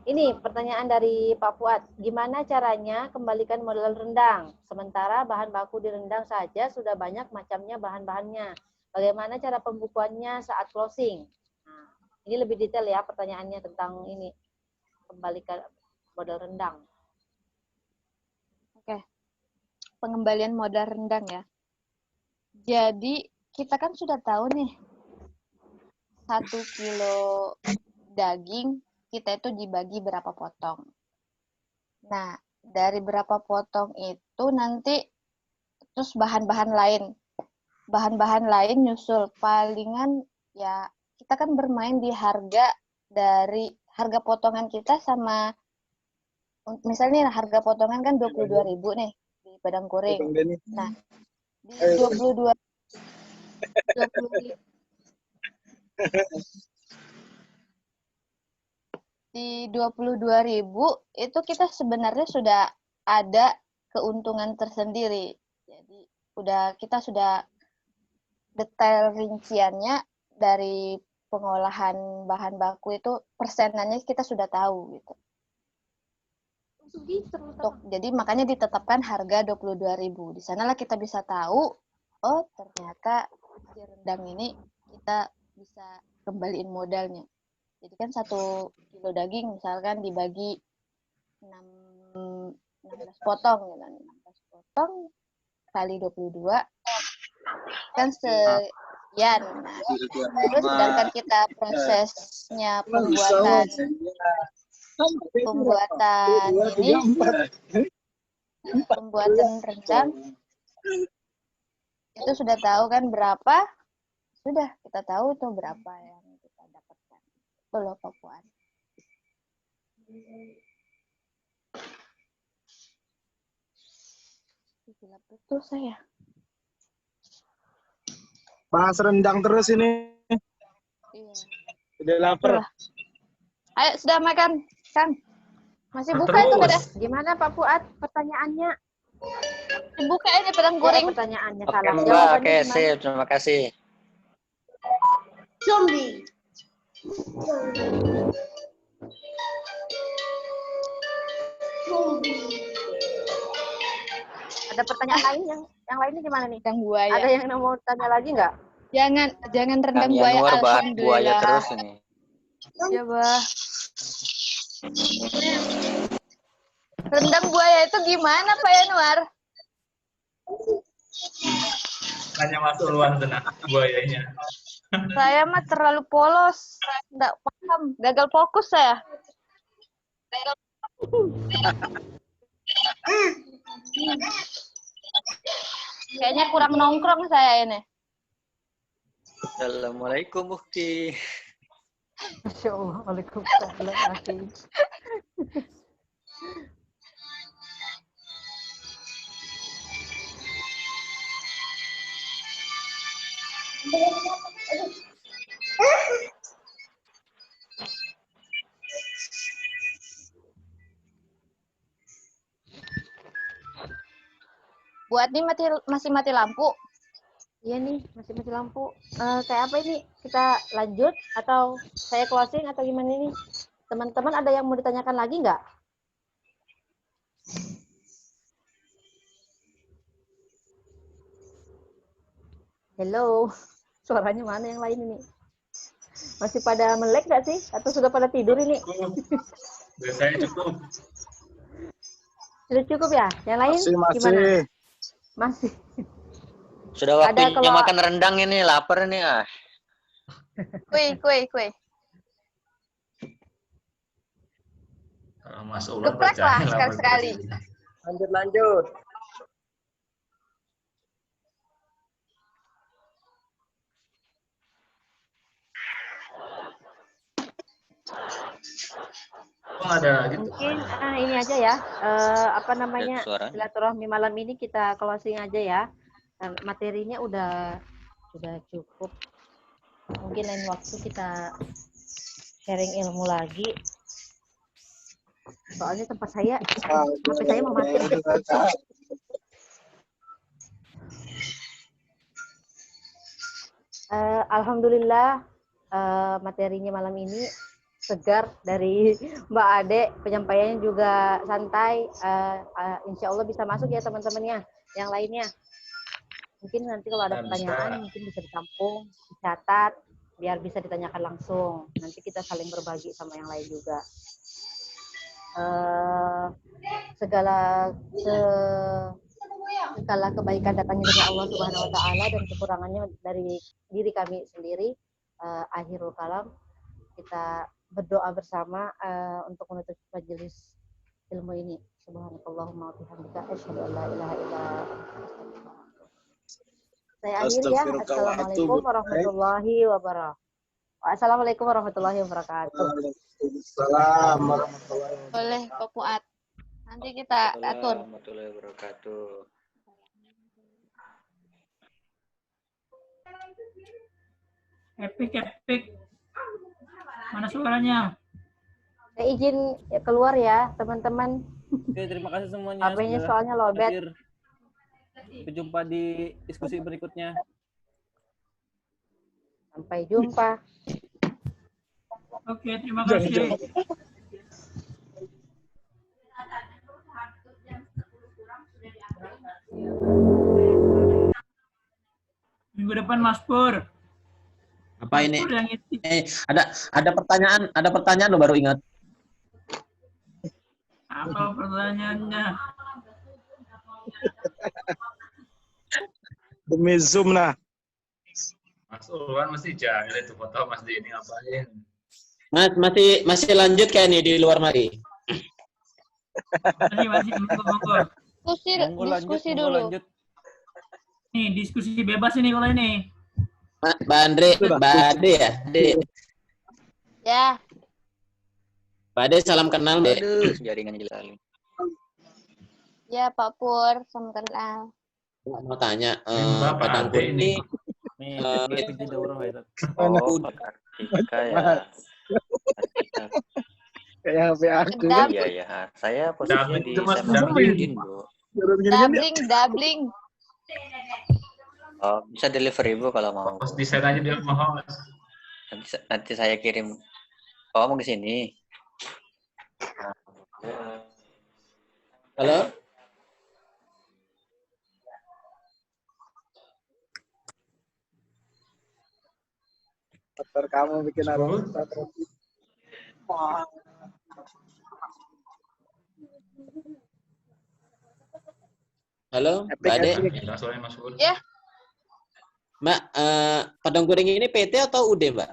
[SPEAKER 2] Ini pertanyaan dari Pak Fuad. Gimana caranya kembalikan modal rendang? Sementara bahan baku di rendang saja sudah banyak macamnya bahan-bahannya. Bagaimana cara pembukuannya saat closing? Nah, ini lebih detail ya pertanyaannya tentang ini. Kembalikan modal rendang.
[SPEAKER 1] Oke. Pengembalian modal rendang ya. Jadi kita kan sudah tahu nih 1 kilo daging kita itu dibagi berapa potong. Nah, dari berapa potong itu nanti terus bahan-bahan lain. Bahan-bahan lain nyusul palingan ya kita kan bermain di harga dari harga potongan kita sama misalnya harga potongan kan 22.000 nih di Padang Kuring. Nah, di 22 Di 22.000 itu kita sebenarnya sudah ada keuntungan tersendiri. Jadi kita sudah detail rinciannya dari pengolahan bahan baku itu persenannya kita sudah tahu gitu. Jadi makanya ditetapkan harga 22.000. Di sanalah kita bisa tahu, oh ternyata si rendang ini kita bisa kembaliin modalnya. Jadi kan 1 kilo daging misalkan dibagi 16 potong, gitu. 16 potong kali 22 kan sekian. Nah, terus sedangkan kita prosesnya pembuatan rendang itu sudah tahu kan berapa, sudah kita tahu itu berapa yang kita dapatkan. Itu loh Papuan. Gila betul saya.
[SPEAKER 5] Bahas rendang terus ini.
[SPEAKER 1] Iya.
[SPEAKER 5] Udah lapar.
[SPEAKER 1] Ayo sudah makan, Kang. Masih buka
[SPEAKER 3] Terus.
[SPEAKER 1] itu pada.
[SPEAKER 2] Gimana Pak Fuad pertanyaannya?
[SPEAKER 1] Dibuka ini pedang goreng.
[SPEAKER 2] Pertanyaannya
[SPEAKER 4] Oke,
[SPEAKER 2] salah.
[SPEAKER 4] Mbak.
[SPEAKER 2] Jawabannya
[SPEAKER 4] Oke,
[SPEAKER 2] gimana?
[SPEAKER 4] sip. Terima kasih.
[SPEAKER 2] Ada pertanyaan lain yang lainnya gimana nih?
[SPEAKER 1] Rendang buaya.
[SPEAKER 2] Ada yang mau tanya lagi nggak?
[SPEAKER 1] Jangan rendang
[SPEAKER 4] Kang
[SPEAKER 1] buaya.
[SPEAKER 4] Yanuar bahas buaya
[SPEAKER 1] Alhamdulillah.
[SPEAKER 4] terus ini.
[SPEAKER 1] Ya, Bah. Rendang buaya itu gimana, Pak Yanuar?
[SPEAKER 3] Hanya masuk luar sana buayanya.
[SPEAKER 1] Saya mah terlalu polos. Nggak paham. Gagal fokus saya. Kayaknya kurang nongkrong saya ini.
[SPEAKER 4] Assalamualaikum, Mufti.
[SPEAKER 2] Masya Allah. Waalaikumsalam.
[SPEAKER 1] Buat ini masih mati lampu.
[SPEAKER 2] Iya nih, masih mati lampu. Kayak apa ini? Kita lanjut atau saya closing atau gimana ini? Teman-teman ada yang mau ditanyakan lagi nggak? Hello, suaranya mana yang lain ini? Masih pada melek nggak sih? Atau sudah pada tidur ini?
[SPEAKER 3] Biasanya cukup.
[SPEAKER 2] Sudah cukup ya? Yang lain
[SPEAKER 5] Masih.
[SPEAKER 2] gimana? Masih.
[SPEAKER 4] Sudah waktunya makan rendang ini, lapar nih ah.
[SPEAKER 1] Kue.
[SPEAKER 3] Mas Ulun
[SPEAKER 1] Geprek lah
[SPEAKER 3] percaya
[SPEAKER 1] sekali-sekali.
[SPEAKER 5] Lanjut.
[SPEAKER 3] Ada gitu.
[SPEAKER 2] Mungkin ini aja ya. Apa namanya? Silaturahmi malam ini kita closing aja ya. Materinya udah cukup. Mungkin lain waktu kita sharing ilmu lagi. Soalnya tempat saya, HP saya mau mati. Alhamdulillah materinya malam ini segar dari Mbak Ade, penyampaiannya juga santai. Insya Allah bisa masuk ya teman-temannya. Yang lainnya, mungkin nanti kalau ada pertanyaan mungkin bisa ditampung, dicatat, biar bisa ditanyakan langsung. Nanti kita saling berbagi sama yang lain juga. Segala kebaikan datangnya dari Allah Subhanahu Wa Taala dan kekurangannya dari diri kami sendiri. Akhirul kalam, kita berdoa bersama untuk menutup majelis ilmu ini. Subhanakallahumma wa bihamdika asyhadu an la ilaha illa anta. Saya akhiri ya. Assalamualaikum warahmatullahi wabarakatuh. Assalamualaikum warahmatullahi wabarakatuh.
[SPEAKER 5] Waalaikumsalam warahmatullahi wabarakatuh.
[SPEAKER 1] Boleh, Pak Fuad. Nanti kita atur.
[SPEAKER 4] Warahmatullahi wabarakatuh.
[SPEAKER 8] Epic. Mana suaranya?
[SPEAKER 2] Saya izin keluar ya, teman-teman.
[SPEAKER 7] Oke, terima kasih semuanya.
[SPEAKER 2] HP-nya
[SPEAKER 7] sudah
[SPEAKER 2] soalnya lowbat.
[SPEAKER 7] hadir. Sampai jumpa di diskusi berikutnya.
[SPEAKER 2] Sampai jumpa.
[SPEAKER 8] Oke, terima kasih. Minggu depan Mas Pur.
[SPEAKER 9] Apa
[SPEAKER 8] Mas
[SPEAKER 9] ini?
[SPEAKER 8] Pur yang itu.
[SPEAKER 9] Ada pertanyaan lo baru ingat.
[SPEAKER 8] Apa pertanyaannya?
[SPEAKER 5] Demi Zoom nah.
[SPEAKER 3] Mas Ulwan mesti jahil itu foto Mas Denny ngapain.
[SPEAKER 9] Mas masih lanjut kayak nih di luar mari.
[SPEAKER 8] Masih monggo.
[SPEAKER 1] Diskusi dulu.
[SPEAKER 7] Lanjut.
[SPEAKER 8] Nih, diskusi bebas ini kalau ini.
[SPEAKER 9] Mbak Ade ya?
[SPEAKER 1] Ya,
[SPEAKER 9] Mbak Ade salam kenal, Mbak.
[SPEAKER 4] Aduh, jaringan jelas.
[SPEAKER 1] ya Pak Pur, sama kenal.
[SPEAKER 9] Mau tanya,
[SPEAKER 3] Mbak
[SPEAKER 9] Padang
[SPEAKER 3] Ade
[SPEAKER 9] Kuring ini
[SPEAKER 7] Nih,
[SPEAKER 9] itu
[SPEAKER 7] daurah itu.
[SPEAKER 4] Oh, Pak Kartika ya. Kartika.
[SPEAKER 5] Kayak HP aku.
[SPEAKER 1] Dab-
[SPEAKER 4] Iya, ya. Saya posisinya
[SPEAKER 3] Dabling
[SPEAKER 4] di
[SPEAKER 3] itu Mas,
[SPEAKER 4] Semen
[SPEAKER 3] dabling.
[SPEAKER 4] Mungkin, Bu.
[SPEAKER 1] Dabling.
[SPEAKER 4] Oh, bisa delivery, Bu, kalau mau.
[SPEAKER 3] Mas desain aja dia mau.
[SPEAKER 4] Nanti saya kirim. Oh, mau ke sini.
[SPEAKER 9] halo?
[SPEAKER 5] Motor kamu bikin
[SPEAKER 3] Betul.
[SPEAKER 9] Halo, Mbak Ade?
[SPEAKER 3] Gila soalnya Mas Ul.
[SPEAKER 1] Ya.
[SPEAKER 9] Mbak, Padang Kuring ini PT atau UD, Mbak?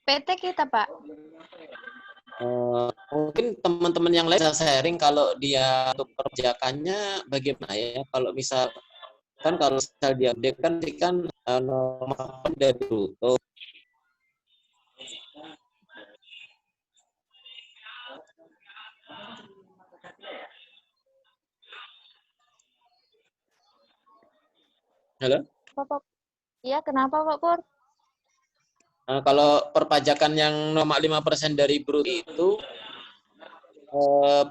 [SPEAKER 1] PT kita, Pak.
[SPEAKER 9] Mungkin teman-teman yang lain bisa sharing kalau dia untuk perjakannya bagaimana ya? Kalau misal dia UD kan nomor dari bruto. Halo?
[SPEAKER 1] Iya, kenapa Pak Pur?
[SPEAKER 9] Kalau perpajakan yang nomor 5% dari bruto itu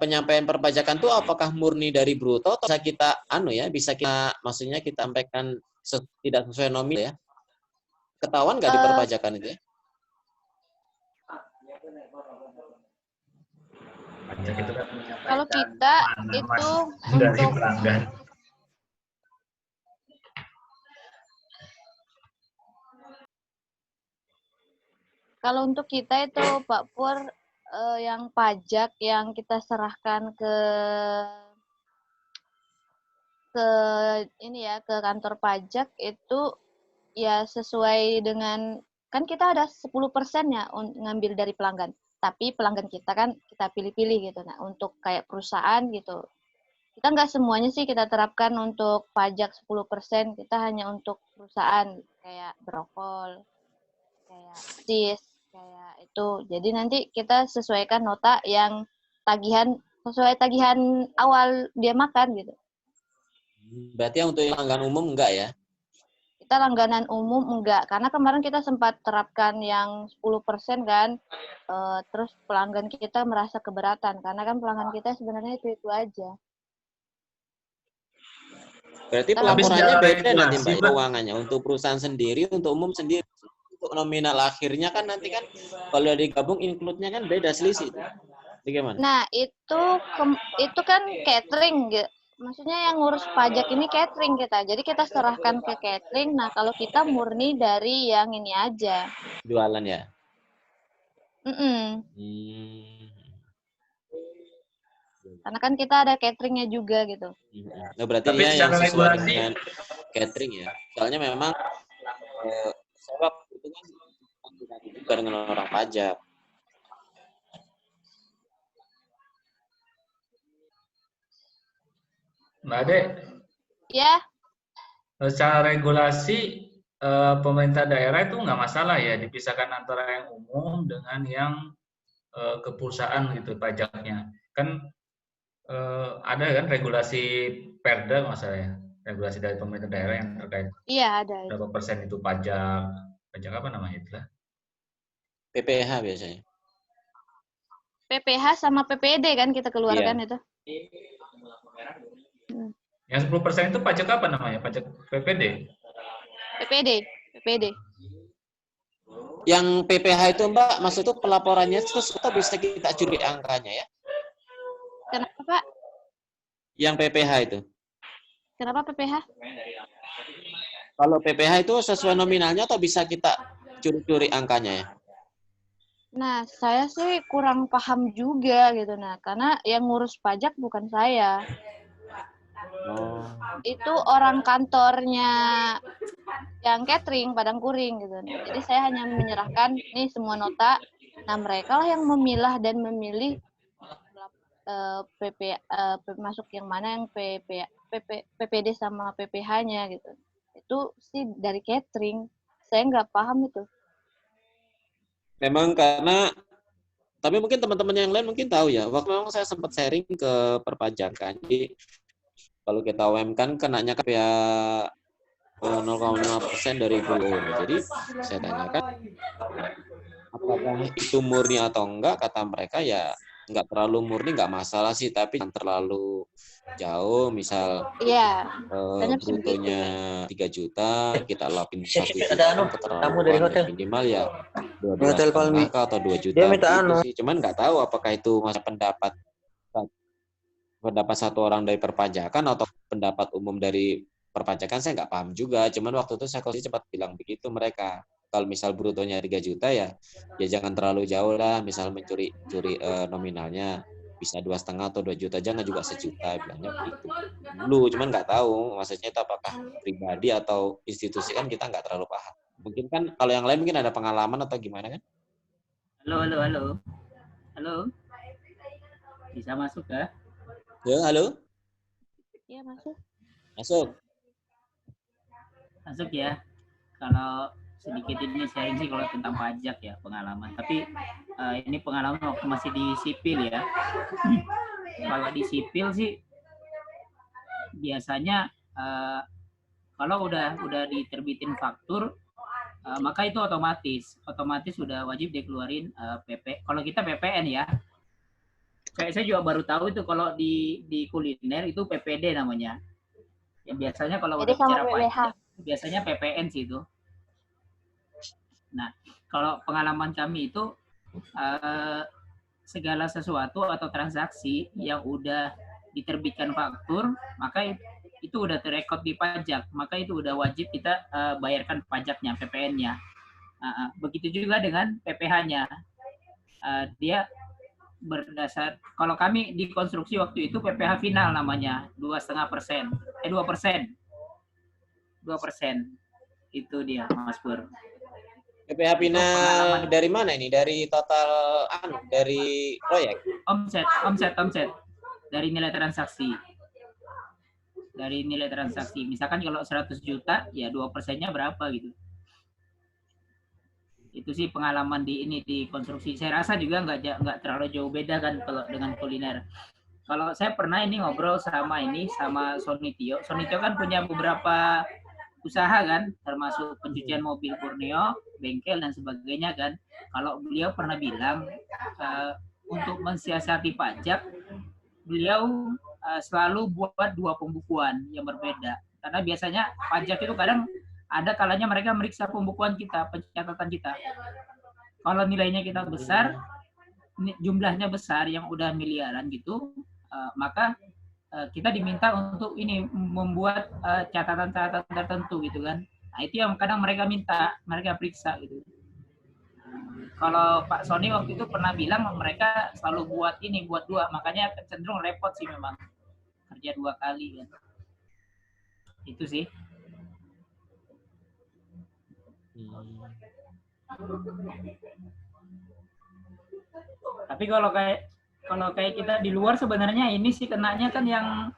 [SPEAKER 9] penyampaian perpajakan itu apakah murni dari bruto atau bisa kita maksudnya kita sampaikan tidak sesuai nominal ya? Ketahuan nggak di perpajakan itu ya?
[SPEAKER 3] Pajak itu kan
[SPEAKER 1] Kalau kita itu
[SPEAKER 3] dari
[SPEAKER 1] untuk
[SPEAKER 3] pelanggan.
[SPEAKER 1] Kalau untuk kita itu Pak Pur yang pajak yang kita serahkan ke ini ya ke kantor pajak itu ya sesuai dengan kan kita ada 10% ya ngambil dari pelanggan. Tapi pelanggan kita kan kita pilih-pilih gitu. Nah, untuk kayak perusahaan gitu. Kita nggak semuanya sih kita terapkan untuk pajak 10%, kita hanya untuk perusahaan kayak Brokol, kayak CIS, kayak itu. Jadi nanti kita sesuaikan nota yang sesuai tagihan awal dia makan gitu.
[SPEAKER 9] Berarti untuk pelanggan umum enggak ya?
[SPEAKER 1] Kita langganan umum enggak, karena kemarin kita sempat terapkan yang 10% kan, terus pelanggan kita merasa keberatan, karena kan pelanggan kita sebenarnya itu aja.
[SPEAKER 9] Berarti pelaporannya beda nanti Mbak, keuangannya untuk perusahaan sendiri, untuk umum sendiri. Untuk nominal akhirnya kan nanti kan kalau digabung include-nya kan beda selisih. Bagaimana?
[SPEAKER 1] Nah, itu kan catering gitu. Maksudnya yang ngurus pajak ini catering kita. Jadi kita serahkan ke catering. Nah, kalau kita murni dari yang ini aja.
[SPEAKER 9] Jualan ya?
[SPEAKER 1] Karena kan kita ada cateringnya juga gitu.
[SPEAKER 9] Nah, berarti dia yang sesuai dengan catering ya. Soalnya memang saya waktu itu kan juga dengan orang pajak.
[SPEAKER 3] Mbak Ade,
[SPEAKER 1] Ya,
[SPEAKER 3] secara regulasi pemerintah daerah itu nggak masalah ya dipisahkan antara yang umum dengan yang ke perusahaan gitu pajaknya. Kan ada kan regulasi Perda masalahnya, regulasi dari pemerintah daerah yang terkait.
[SPEAKER 1] iya ada.
[SPEAKER 3] Berapa persen itu pajak apa namanya itu lah?
[SPEAKER 9] PPH biasanya.
[SPEAKER 1] PPH sama PPD kan kita keluarkan itu.
[SPEAKER 3] Yang 10% itu pajak apa namanya? Pajak PPD?
[SPEAKER 1] PPD.
[SPEAKER 9] Yang PPH itu Mbak, maksud itu pelaporannya terus atau bisa kita curi angkanya ya?
[SPEAKER 1] Kenapa Pak?
[SPEAKER 9] Yang PPH itu.
[SPEAKER 1] Kenapa PPH?
[SPEAKER 9] Kalau PPH itu sesuai nominalnya atau bisa kita curi-curi angkanya ya?
[SPEAKER 1] Nah, saya sih kurang paham juga gitu. Nah, karena yang ngurus pajak bukan saya.
[SPEAKER 9] Oh.
[SPEAKER 1] Itu orang kantornya yang catering Padang Kuring gitu. Jadi saya hanya menyerahkan nih semua nota. Nah, mereka lah yang memilah dan memilih masuk yang mana yang PPD sama PPH-nya gitu. Itu sih dari catering. Saya nggak paham itu.
[SPEAKER 9] Memang karena, tapi mungkin teman-teman yang lain mungkin tahu ya. Waktu memang saya sempat sharing ke perpajakan. Jadi kalau kita UM kan kenanya kan ya 0,5% dari BUM. Jadi saya tanyakan apakah itu murni atau enggak, kata mereka ya nggak terlalu murni, nggak masalah sih, tapi jangan terlalu jauh, misal brutonya 3 juta, kita lapin 1 juta, keterlaluan, minimal ya 2,5 atau 2 juta gitu sih. Cuman nggak tahu apakah itu masa pendapat satu orang dari perpajakan atau pendapat umum dari perpajakan, saya nggak paham juga. Cuman waktu itu saya cepat bilang begitu mereka. Kalau misal brutonya 3 juta ya jangan terlalu jauh lah, misal mencuri nominalnya bisa 2,5 atau 2 juta, jangan juga 1 juta, bilangnya begitu dulu. Cuman nggak tahu maksudnya itu apakah pribadi atau institusi, kan kita nggak terlalu paham. Mungkin kan kalau yang lain mungkin ada pengalaman atau gimana kan?
[SPEAKER 8] Halo. Bisa masuk ya?
[SPEAKER 9] Ya, halo?
[SPEAKER 1] Iya, masuk.
[SPEAKER 8] Masuk ya. Kalau sedikit ini sharing sih kalau tentang pajak ya, pengalaman. Tapi ini pengalaman waktu masih di sipil ya. Kalau di sipil sih biasanya kalau udah diterbitin faktur, maka itu otomatis sudah wajib dikeluarin PP. Kalau kita PPN ya. Saya juga baru tahu itu kalau di kuliner itu PPD namanya. Ya biasanya kalau udah bicara pajak biasanya PPN sih itu. Nah, kalau pengalaman kami itu segala sesuatu atau transaksi yang udah diterbitkan faktur, maka itu udah terekod di pajak, maka itu udah wajib kita bayarkan pajaknya, PPN-nya. Begitu juga dengan PPH-nya. Dia berdasar, kalau kami di konstruksi waktu itu PPH final namanya 2,5%, 2%. Itu dia, Mas Pur.
[SPEAKER 9] PPH final dari mana ini? Dari total dari proyek?
[SPEAKER 8] Omset. Dari nilai transaksi. Misalkan kalau 100 juta, ya 2%-nya berapa gitu. Itu sih pengalaman di konstruksi. Saya rasa juga nggak terlalu jauh beda kan kalau dengan kuliner. Kalau saya pernah ini ngobrol sama Sonitio. Sonitio kan punya beberapa usaha kan, termasuk pencucian mobil Borneo, bengkel dan sebagainya kan. Kalau beliau pernah bilang untuk mensiasati pajak, beliau selalu buat 2 pembukuan yang berbeda. Karena biasanya pajak itu kadang ada kalanya mereka meriksa pembukuan kita, pencatatan kita. Kalau nilainya kita besar, jumlahnya besar yang udah miliaran gitu, maka kita diminta untuk membuat catatan-catatan tertentu gitu kan. Nah, itu yang kadang mereka periksa gitu. Kalau Pak Sony waktu itu pernah bilang mereka selalu buat 2, makanya cenderung repot sih memang. Kerja 2 kali kan. Itu sih. Tapi kalau kayak kita di luar sebenarnya ini sih kenanya kan yang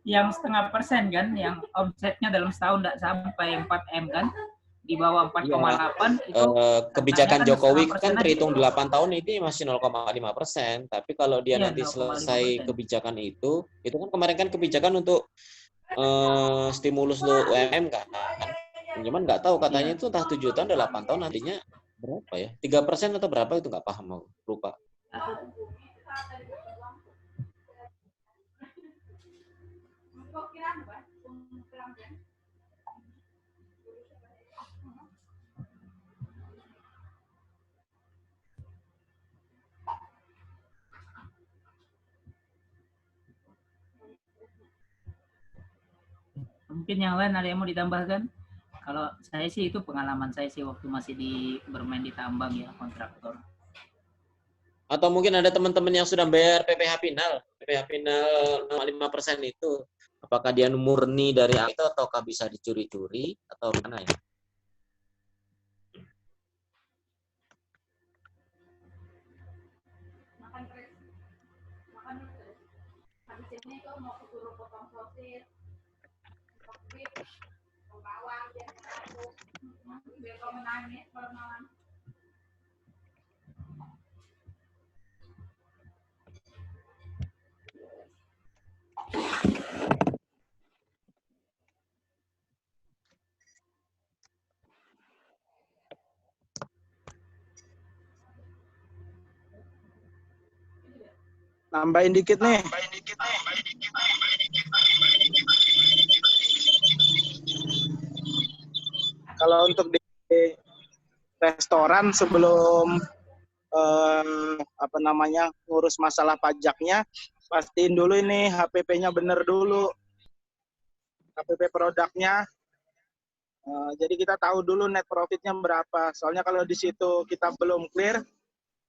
[SPEAKER 8] 0,5% kan, yang omsetnya dalam setahun tidak sampai 4M kan, di bawah 4,8 itu
[SPEAKER 9] kebijakan
[SPEAKER 8] kan
[SPEAKER 9] Jokowi kan terhitung 8 tahun ini masih 0,5%. Tapi kalau dia nanti selesai kebijakan itu kan kemarin kan kebijakan untuk stimulus lo UMM kan. Cuman nggak tahu katanya itu entah 7 tahun, 8 tahun nantinya berapa ya? 3% atau berapa itu nggak paham, lupa.
[SPEAKER 8] Mungkin yang lain ada yang mau ditambahkan? Kalau saya sih itu pengalaman saya sih waktu masih bermain di tambang ya, kontraktor.
[SPEAKER 9] Atau mungkin ada teman-teman yang sudah bayar PPh final 5% itu. Apakah dia murni dari itu ataukah bisa dicuri-curi atau mana ya?
[SPEAKER 5] Nambahin dikit nih. Kalau untuk di restoran sebelum ngurus masalah pajaknya, pastiin dulu ini HPP-nya bener dulu. HPP produknya. Jadi kita tahu dulu net profitnya berapa. Soalnya kalau di situ kita belum clear,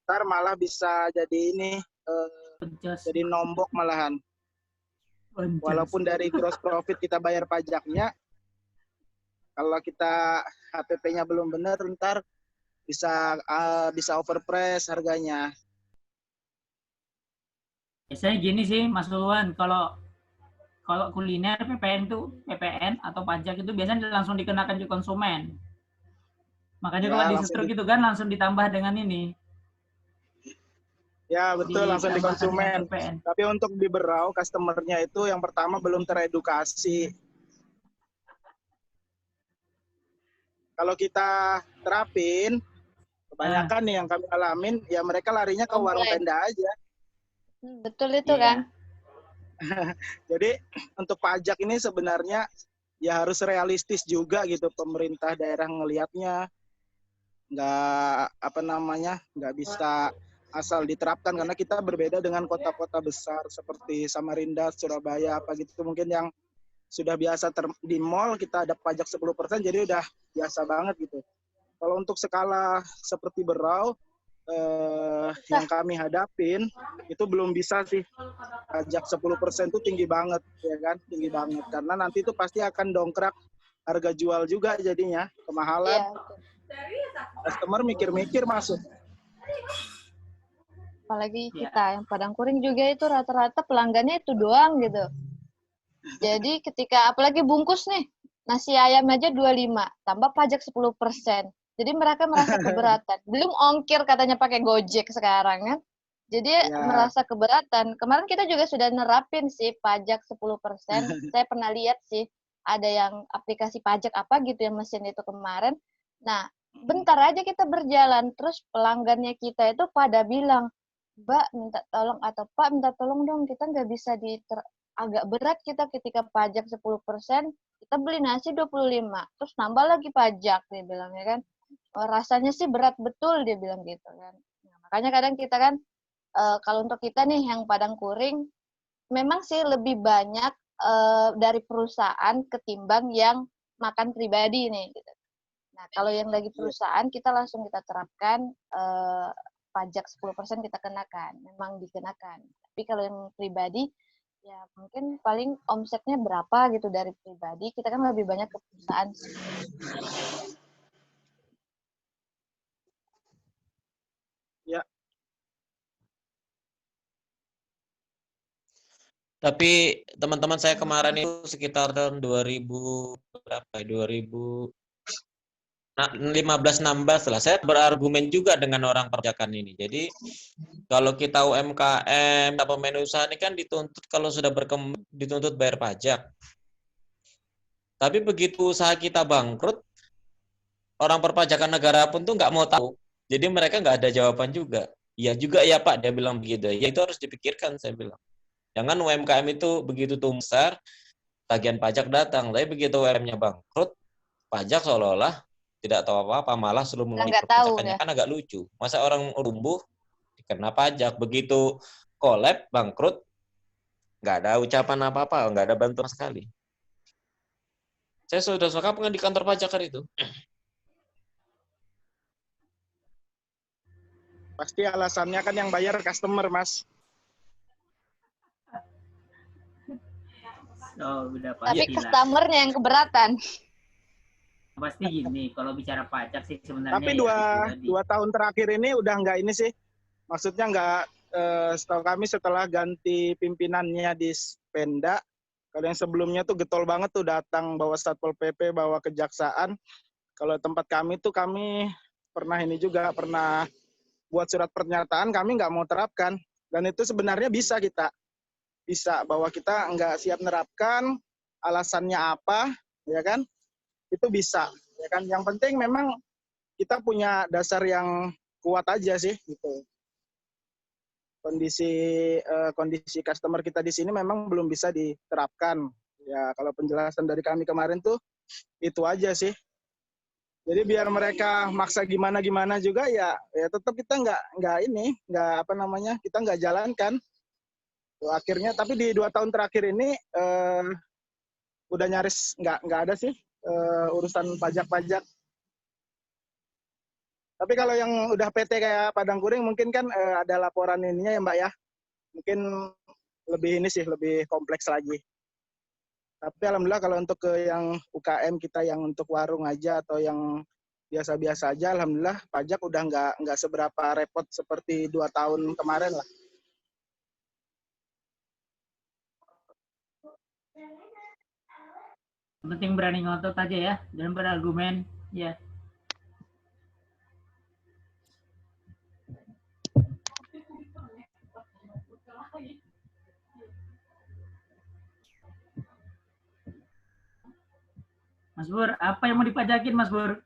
[SPEAKER 5] ntar malah bisa jadi ini jadi nombok malahan. Walaupun dari gross profit kita bayar pajaknya, kalau kita HPP-nya belum benar, ntar bisa overprice harganya.
[SPEAKER 8] Biasanya gini sih, Mas Luan, kalau kuliner PPN atau pajak itu biasanya langsung dikenakan ke konsumen. Makanya kalau di setruk itu kan langsung ditambah dengan ini.
[SPEAKER 5] Ya betul, langsung di konsumen. Tapi untuk di Berau, customer-nya itu yang pertama belum teredukasi. Kalau kita terapin, kebanyakan nih yang kami alamin, ya mereka larinya ke warung tenda aja.
[SPEAKER 1] Betul itu kan.
[SPEAKER 5] Jadi untuk pajak ini sebenarnya ya harus realistis juga gitu, pemerintah daerah ngelihatnya. Nggak bisa asal diterapkan, karena kita berbeda dengan kota-kota besar seperti Samarinda, Surabaya, apa gitu mungkin yang sudah biasa di mall kita ada pajak 10%, jadi udah biasa banget gitu. Kalau untuk skala seperti Berau yang kami hadapin itu belum bisa sih. Pajak 10% itu tinggi banget, ya kan? Tinggi banget karena nanti itu pasti akan dongkrak harga jual juga jadinya, kemahalan. Customer mikir-mikir masuk.
[SPEAKER 1] Apalagi kita yang Padang Kuring juga itu rata-rata pelanggannya itu doang gitu. Jadi ketika apalagi bungkus nih, nasi ayam aja 25, tambah pajak 10%. Jadi mereka merasa keberatan. Belum ongkir katanya pakai Gojek sekarang kan. Jadi merasa keberatan. Kemarin kita juga sudah nerapin sih pajak 10%. Saya pernah lihat sih ada yang aplikasi pajak apa gitu yang mesin itu kemarin. Nah, bentar aja kita berjalan, terus pelanggannya kita itu pada bilang, Mbak minta tolong atau Pak minta tolong dong, kita nggak bisa agak berat kita ketika pajak 10%, kita beli nasi 25, terus nambah lagi pajak, dia bilang ya kan. Rasanya sih berat betul, dia bilang gitu kan. Nah, makanya kadang kita kan, kalau untuk kita nih yang Padang Kuring, memang sih lebih banyak dari perusahaan ketimbang yang makan pribadi nih. Gitu. Nah, kalau yang lagi perusahaan, kita langsung kita terapkan pajak 10% kita kenakan, memang dikenakan. Tapi kalau yang pribadi, ya mungkin paling omsetnya berapa gitu dari pribadi, kita kan lebih banyak ke perusahaan.
[SPEAKER 5] Ya.
[SPEAKER 9] Tapi teman-teman saya kemarin itu sekitar tahun 2015-16 lah, saya berargumen juga dengan orang perpajakan ini. Jadi kalau kita UMKM, pemain usaha ini kan dituntut kalau sudah berkembang dituntut bayar pajak. Tapi begitu usaha kita bangkrut, orang perpajakan negara pun tuh nggak mau tahu. Jadi mereka nggak ada jawaban juga. Iya juga ya Pak, dia bilang begitu. Ya itu harus dipikirkan, saya bilang. Jangan UMKM itu begitu tumbuh besar, tagihan pajak datang. Tapi begitu UMKM-nya bangkrut, pajak seolah-olah tidak tahu apa-apa, malah selalu mengulangi
[SPEAKER 1] nggak tahu
[SPEAKER 9] perpajakannya.
[SPEAKER 1] ya.
[SPEAKER 9] Kan agak lucu. Masa orang tumbuh dikena pajak, begitu collab, bangkrut, nggak ada ucapan apa-apa, nggak ada bantuan sekali. Saya sudah suka di kantor pajak kan itu.
[SPEAKER 5] Pasti alasannya kan yang bayar customer, Mas.
[SPEAKER 8] Oh, udah
[SPEAKER 1] Tapi
[SPEAKER 8] pasti lah.
[SPEAKER 1] customernya yang keberatan.
[SPEAKER 8] Pasti gini, kalau bicara pajak sih sebenarnya.
[SPEAKER 5] Tapi
[SPEAKER 8] ya,
[SPEAKER 5] dua tahun terakhir ini udah nggak ini sih. Maksudnya nggak, setahu kami setelah ganti pimpinannya di Pemda, kalau yang sebelumnya tuh getol banget tuh datang bawa Satpol PP, bawa kejaksaan. Kalau tempat kami tuh kami pernah ini juga, pernah buat surat pernyataan kami nggak mau terapkan. Dan itu sebenarnya bisa kita. Bisa, bahwa kita nggak siap nerapkan, alasannya apa, ya kan? Itu bisa, ya kan? Yang penting memang kita punya dasar yang kuat aja sih, gitu. Kondisi customer kita di sini memang belum bisa diterapkan. Ya, kalau penjelasan dari kami kemarin tuh itu aja sih. Jadi biar mereka maksa gimana juga ya tetap kita kita nggak jalankan. Akhirnya tapi di 2 tahun terakhir ini udah nyaris nggak ada sih urusan pajak. Tapi kalau yang udah PT kayak Padang Kuring mungkin kan ada laporan ininya ya Mbak ya. Mungkin lebih kompleks lagi. Tapi alhamdulillah kalau untuk ke yang UKM kita yang untuk warung aja atau yang biasa-biasa aja, alhamdulillah pajak udah nggak seberapa repot seperti 2 tahun kemarin lah.
[SPEAKER 8] penting berani ngotot aja ya, dan berargumen ya. Mas Bur, apa yang mau dipajakin Mas Bur?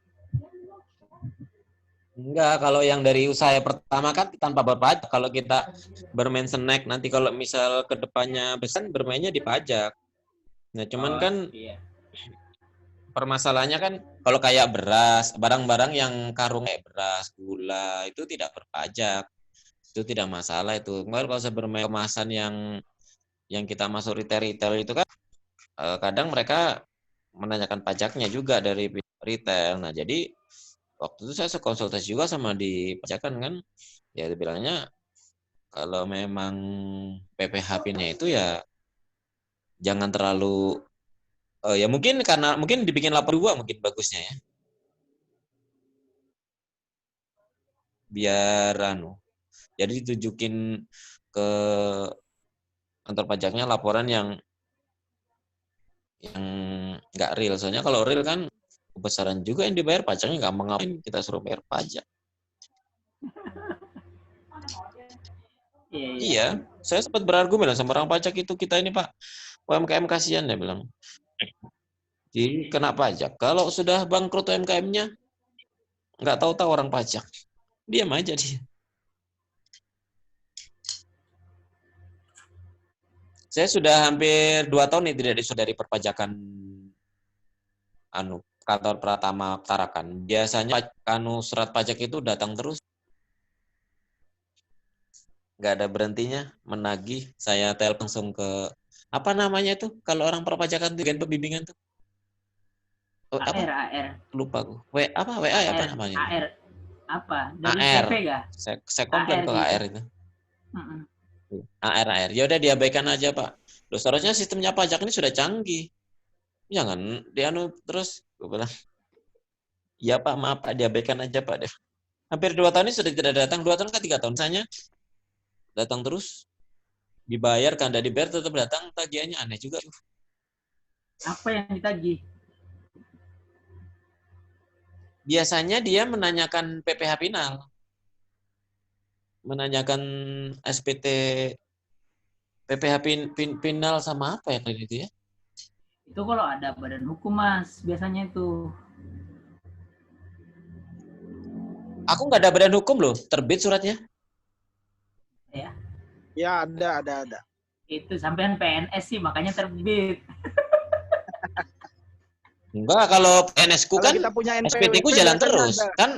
[SPEAKER 9] Enggak, kalau yang dari usaha pertama kan tanpa berpajak. Kalau kita bermain snack, nanti kalau misal ke depannya besar, bermainnya di pajak. Nah, cuman kan
[SPEAKER 8] iya.
[SPEAKER 9] permasalahannya kan kalau kayak beras, barang-barang yang karung kayak beras, gula, itu tidak berpajak. Itu tidak masalah itu. Kalau saya bermain kemasan yang kita masuk retail itu kan, kadang mereka menanyakan pajaknya juga dari retail. Nah, jadi waktu itu saya konsultasi juga sama di pajakan kan, ya bilangnya kalau memang PPHP-nya itu ya jangan terlalu ya mungkin dibikin lapor 2 mungkin bagusnya ya. Biar jadi ditunjukin ke kantor pajaknya laporan yang nggak real. Soalnya kalau real kan kebesaran juga yang dibayar pajaknya, nggak ngapain kita suruh bayar pajak. Iya, saya sempat berargumen sama orang pajak itu, kita ini Pak, UMKM kasihan dia bilang. Jadi kena pajak. Kalau sudah bangkrut UMKM-nya, nggak tahu-tahu orang pajak. Diam aja dia. Saya sudah hampir 2 tahun nih tidak dari perpajakan kantor Pratama Tarakan. Biasanya surat pajak itu datang terus. Nggak ada berhentinya, menagih. Saya telepon langsung ke, apa namanya itu? Kalau orang perpajakan itu kan pembimbingan tuh.
[SPEAKER 8] AR.
[SPEAKER 9] Lupa aku. WA ya apa namanya?
[SPEAKER 8] AR. Apa? Dari
[SPEAKER 9] AR.
[SPEAKER 8] CP kah?
[SPEAKER 9] Saya komplain ke AR itu. AR. Ya udah diabaikan aja, Pak. Loh, seharusnya sistemnya pajak ini sudah canggih. Jangan terus gue bilang. Ya Pak, maaf Pak, diabaikan aja Pak. Hampir 2 tahun ini sudah tidak datang, 2 tahun ke 3 tahun misalnya. Datang terus. Dibayar, kan tidak dibayar tetap datang, tagihannya aneh juga.
[SPEAKER 8] Apa yang ditagih?
[SPEAKER 9] Biasanya dia menanyakan PPh final. Menanyakan SPT PPh final sama apa ya kayak gitu ya?
[SPEAKER 8] Itu kalau ada badan hukum Mas, biasanya itu.
[SPEAKER 9] Aku nggak ada badan hukum loh, terbit suratnya.
[SPEAKER 5] Ya, ada.
[SPEAKER 8] Itu sampean PNS sih, makanya terbit.
[SPEAKER 9] Enggak, kalau PNS-ku
[SPEAKER 5] Kalau
[SPEAKER 9] kan
[SPEAKER 5] kita punya
[SPEAKER 9] SPT-ku
[SPEAKER 5] NPWP
[SPEAKER 9] jalan
[SPEAKER 5] biasanya
[SPEAKER 9] terus.
[SPEAKER 5] ada.
[SPEAKER 9] Kan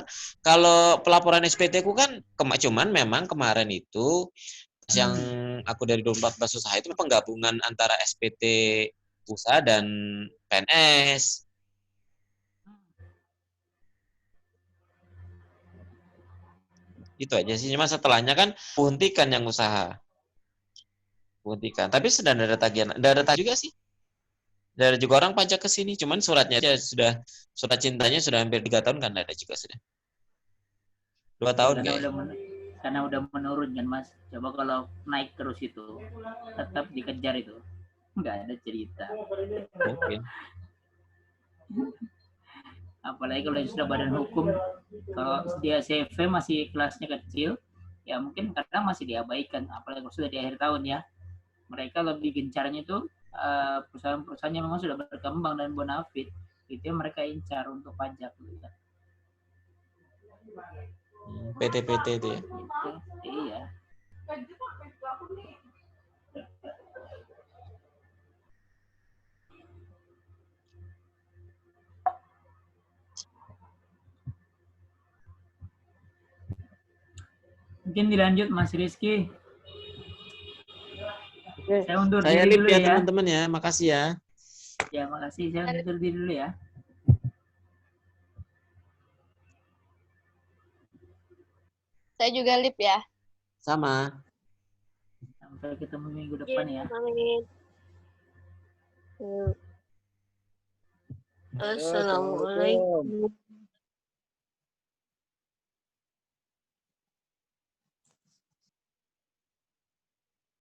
[SPEAKER 9] kalau pelaporan SPT-ku kan cuman memang kemarin itu yang aku dari 2014 usaha itu penggabungan antara SPT usaha dan PNS. Itu aja sih. Cuma setelahnya kan hentikan yang usaha. Hentikan. Tapi sudah ada tagihan. Ada tagihan juga sih. Ada juga orang pajak ke sini. Cuman suratnya aja sudah, surat cintanya sudah hampir 3 tahun kan ada juga sudah. 2 tahun
[SPEAKER 8] Karena udah menurun kan Mas. Coba kalau naik terus itu, tetap dikejar itu. Nggak ada cerita.
[SPEAKER 9] Mungkin.
[SPEAKER 8] Apalagi kalau sudah badan hukum, kalau dia CV masih kelasnya kecil, ya mungkin kadang masih diabaikan. Apalagi kalau sudah di akhir tahun ya, mereka lebih gencarnya itu perusahaan-perusahaan yang memang sudah berkembang dan bonafit, itu yang mereka incar untuk pajak.
[SPEAKER 9] PT-PT itu ya.
[SPEAKER 8] Iya. Mungkin dilanjut Mas Rizky.
[SPEAKER 9] Oke.
[SPEAKER 8] Saya undur
[SPEAKER 9] Saya
[SPEAKER 8] diri
[SPEAKER 9] lip
[SPEAKER 8] dulu
[SPEAKER 9] ya
[SPEAKER 8] ya.
[SPEAKER 9] teman-teman ya. Makasih ya.
[SPEAKER 8] Ya, makasih. Saya undur diri dulu ya.
[SPEAKER 1] Saya juga lip ya.
[SPEAKER 9] Sama.
[SPEAKER 8] Sampai ketemu minggu depan ya.
[SPEAKER 6] Assalamualaikum.